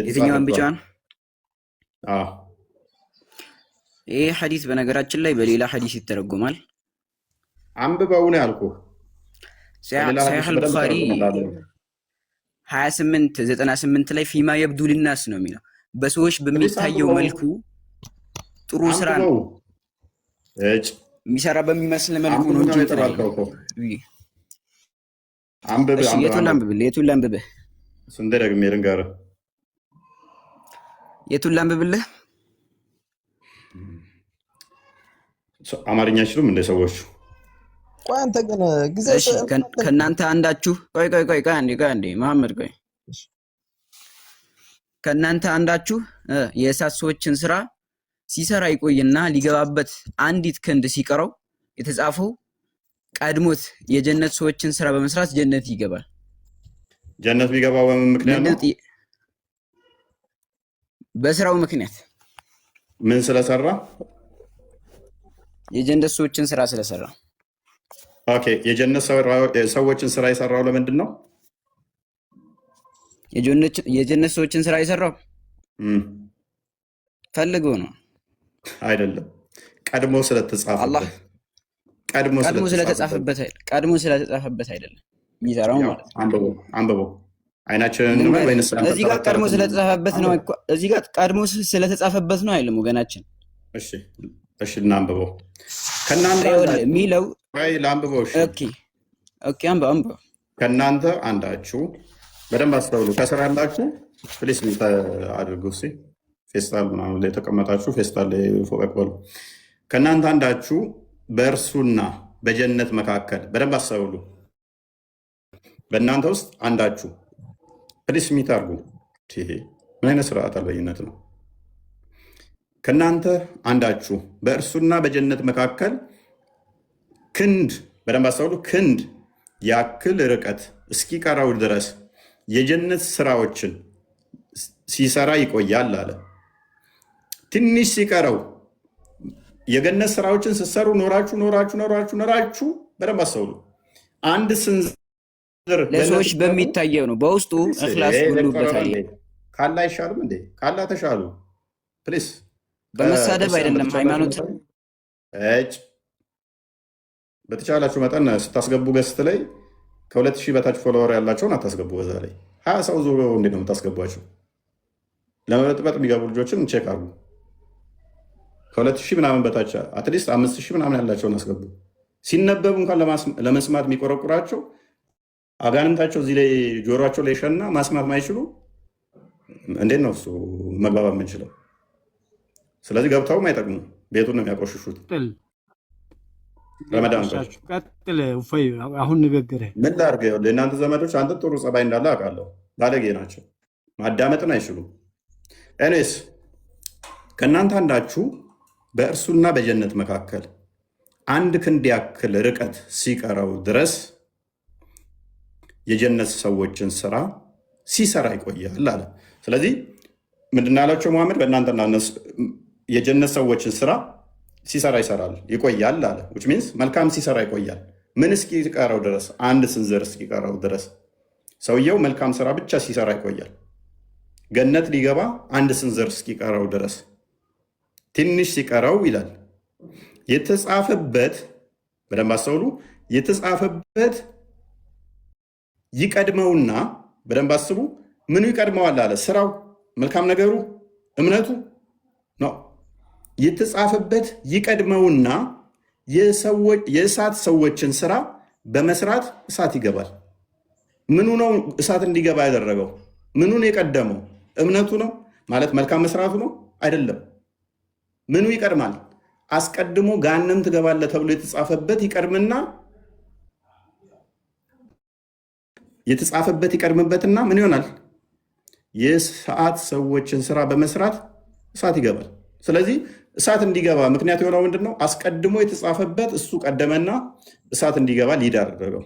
የትኛዋን ቢጫዋን? ይህ ሐዲስ በነገራችን ላይ በሌላ ሐዲስ ይተረጎማል። አንብበው ነው ያልኩህ። ሰሒህ አልቡኻሪ 2898 ላይ ፊማ የብዱ ሊናስ ነው የሚለው። በሰዎች በሚታየው መልኩ ጥሩ ስራ ነው የሚሰራ በሚመስል መልኩ ነው እንጂ የቱን ላንብብልህ? ስንዴ ደግሜ ልንገርህ። የቱን ላንብብልህ? አማርኛ አይችሉም እንደ ሰዎቹ። ቆይ አንተ ግን ጊዜ ከእናንተ አንዳችሁ ቆይ አንዴ መሐመድ ቆይ ከእናንተ አንዳችሁ የእሳት ሰዎችን ስራ ሲሰራ ይቆይና ሊገባበት አንዲት ክንድ ሲቀረው የተጻፈው ቀድሞት የጀነት ሰዎችን ስራ በመስራት ጀነት ይገባል። ጀነት ቢገባው በምን ምክንያት ነው? በስራው ምክንያት። ምን ስለሰራ? የጀነት ሰዎችን ስራ ስለሰራ። ኦኬ የጀነት ሰዎችን ስራ የሰራው ለምንድን ነው? የጀነት ሰዎችን ስራ የሰራው ፈልገው ነው አይደለም። ቀድሞ ስለተጻፈበት ቀድሞ ስለተጻፈበት አይደለም የሚሰራው ማለት ነው። አንብበው አይናችንን ነው ወይንስ እዚህ ጋር ቀድሞ ስለተጻፈበት ነው? እዚህ ጋር ቀድሞ ስለተጻፈበት ነው አይደለም ወገናችን። እሺ እናንብበው። ከእናንተ የሚለው ለአንብበው። ኦኬ አንብበው። ከእናንተ አንዳችሁ በደንብ አስተውሉ። ከስራ ያላችሁ ፕሊስ አድርጉ። ፌስታል ምናምን ላይ የተቀመጣችሁ ፌስታል ላይ ፎቀቅ በሉ። ከእናንተ አንዳችሁ በእርሱና በጀነት መካከል በደንብ አስተውሉ። በእናንተ ውስጥ አንዳችሁ ፕሊስ ሚት አድርጉ። ምን አይነት ስርዓት አልበኝነት ነው? ከእናንተ አንዳችሁ በእርሱና በጀነት መካከል ክንድ በደንብ አስተውሉ፣ ክንድ ያክል ርቀት እስኪቀረው ድረስ የጀነት ስራዎችን ሲሰራ ይቆያል አለ። ትንሽ ሲቀረው የገነት ስራዎችን ስትሰሩ ኖራችሁ በደንብ አስተውሉ። አንድ ስንዝር ለሰዎች በሚታየው ነው፣ በውስጡ እኽላስ ሁሉበታል። ካላ አይሻልም እንዴ? ካላ ተሻሉ። ፕሊስ በመሳደብ አይደለም ሃይማኖት። በተቻላችሁ መጠን ስታስገቡ ገስት ላይ ከ2000 በታች ፎሎወር ያላቸውን አታስገቡ። በዛ ላይ 20 ሰው ዞሮ እንዴት ነው የምታስገቧቸው? ለመበጥበጥ የሚገቡ ልጆችን ቼክ አርጉ። ከ2000 ምናምን በታች አትሊስት 5000 ምናምን ያላቸውን አስገቡ። ሲነበቡ እንኳን ለመስማት የሚቆረቁራቸው አጋንንታቸው እዚህ ላይ ጆሮቸው ላይ ሸና ማስማት ማይችሉ እንዴት ነው እሱ መግባባት የምንችለው? ስለዚህ ገብተውም አይጠቅሙ፣ ቤቱን ነው የሚያቆሽሹት። ረመዳን ቀጥል። እፎይ አሁን ንግግር ምን ላድርግ? ለእናንተ ዘመዶች አንተ ጥሩ ጸባይ እንዳለ አውቃለሁ። ባለጌ ናቸው፣ ማዳመጥን አይችሉም። ኤኒዌይስ ከእናንተ አንዳችሁ በእርሱና በጀነት መካከል አንድ ክንድ ያክል ርቀት ሲቀረው ድረስ የጀነት ሰዎችን ስራ ሲሰራ ይቆያል አለ። ስለዚህ ምንድን ያላቸው መሐመድ በእናንተና የጀነት ሰዎችን ስራ ሲሰራ ይቆያል አለ። ዊች ሚንስ መልካም ሲሰራ ይቆያል። ምን እስኪቀረው ድረስ? አንድ ስንዝር እስኪቀረው ድረስ ሰውየው መልካም ስራ ብቻ ሲሰራ ይቆያል። ገነት ሊገባ አንድ ስንዝር እስኪቀረው ድረስ ትንሽ ሲቀረው ይላል የተጻፈበት፣ በደንብ አስተውሉ፣ የተጻፈበት ይቀድመውና፣ በደንብ አስቡ፣ ምኑ ይቀድመዋል አለ? ስራው፣ መልካም ነገሩ፣ እምነቱ ነው። የተጻፈበት ይቀድመውና የእሳት ሰዎችን ስራ በመስራት እሳት ይገባል። ምኑ ነው እሳት እንዲገባ ያደረገው? ምኑን የቀደመው? እምነቱ ነው ማለት መልካም መስራቱ ነው? አይደለም። ምኑ ይቀድማል? አስቀድሞ ገሃነም ትገባለህ ተብሎ የተጻፈበት ይቀድምና የተጻፈበት ይቀድምበትና ምን ይሆናል? የእሳት ሰዎችን ስራ በመስራት እሳት ይገባል። ስለዚህ እሳት እንዲገባ ምክንያት የሆነው ምንድን ነው? አስቀድሞ የተጻፈበት እሱ ቀደመና እሳት እንዲገባ ሊድ አደረገው።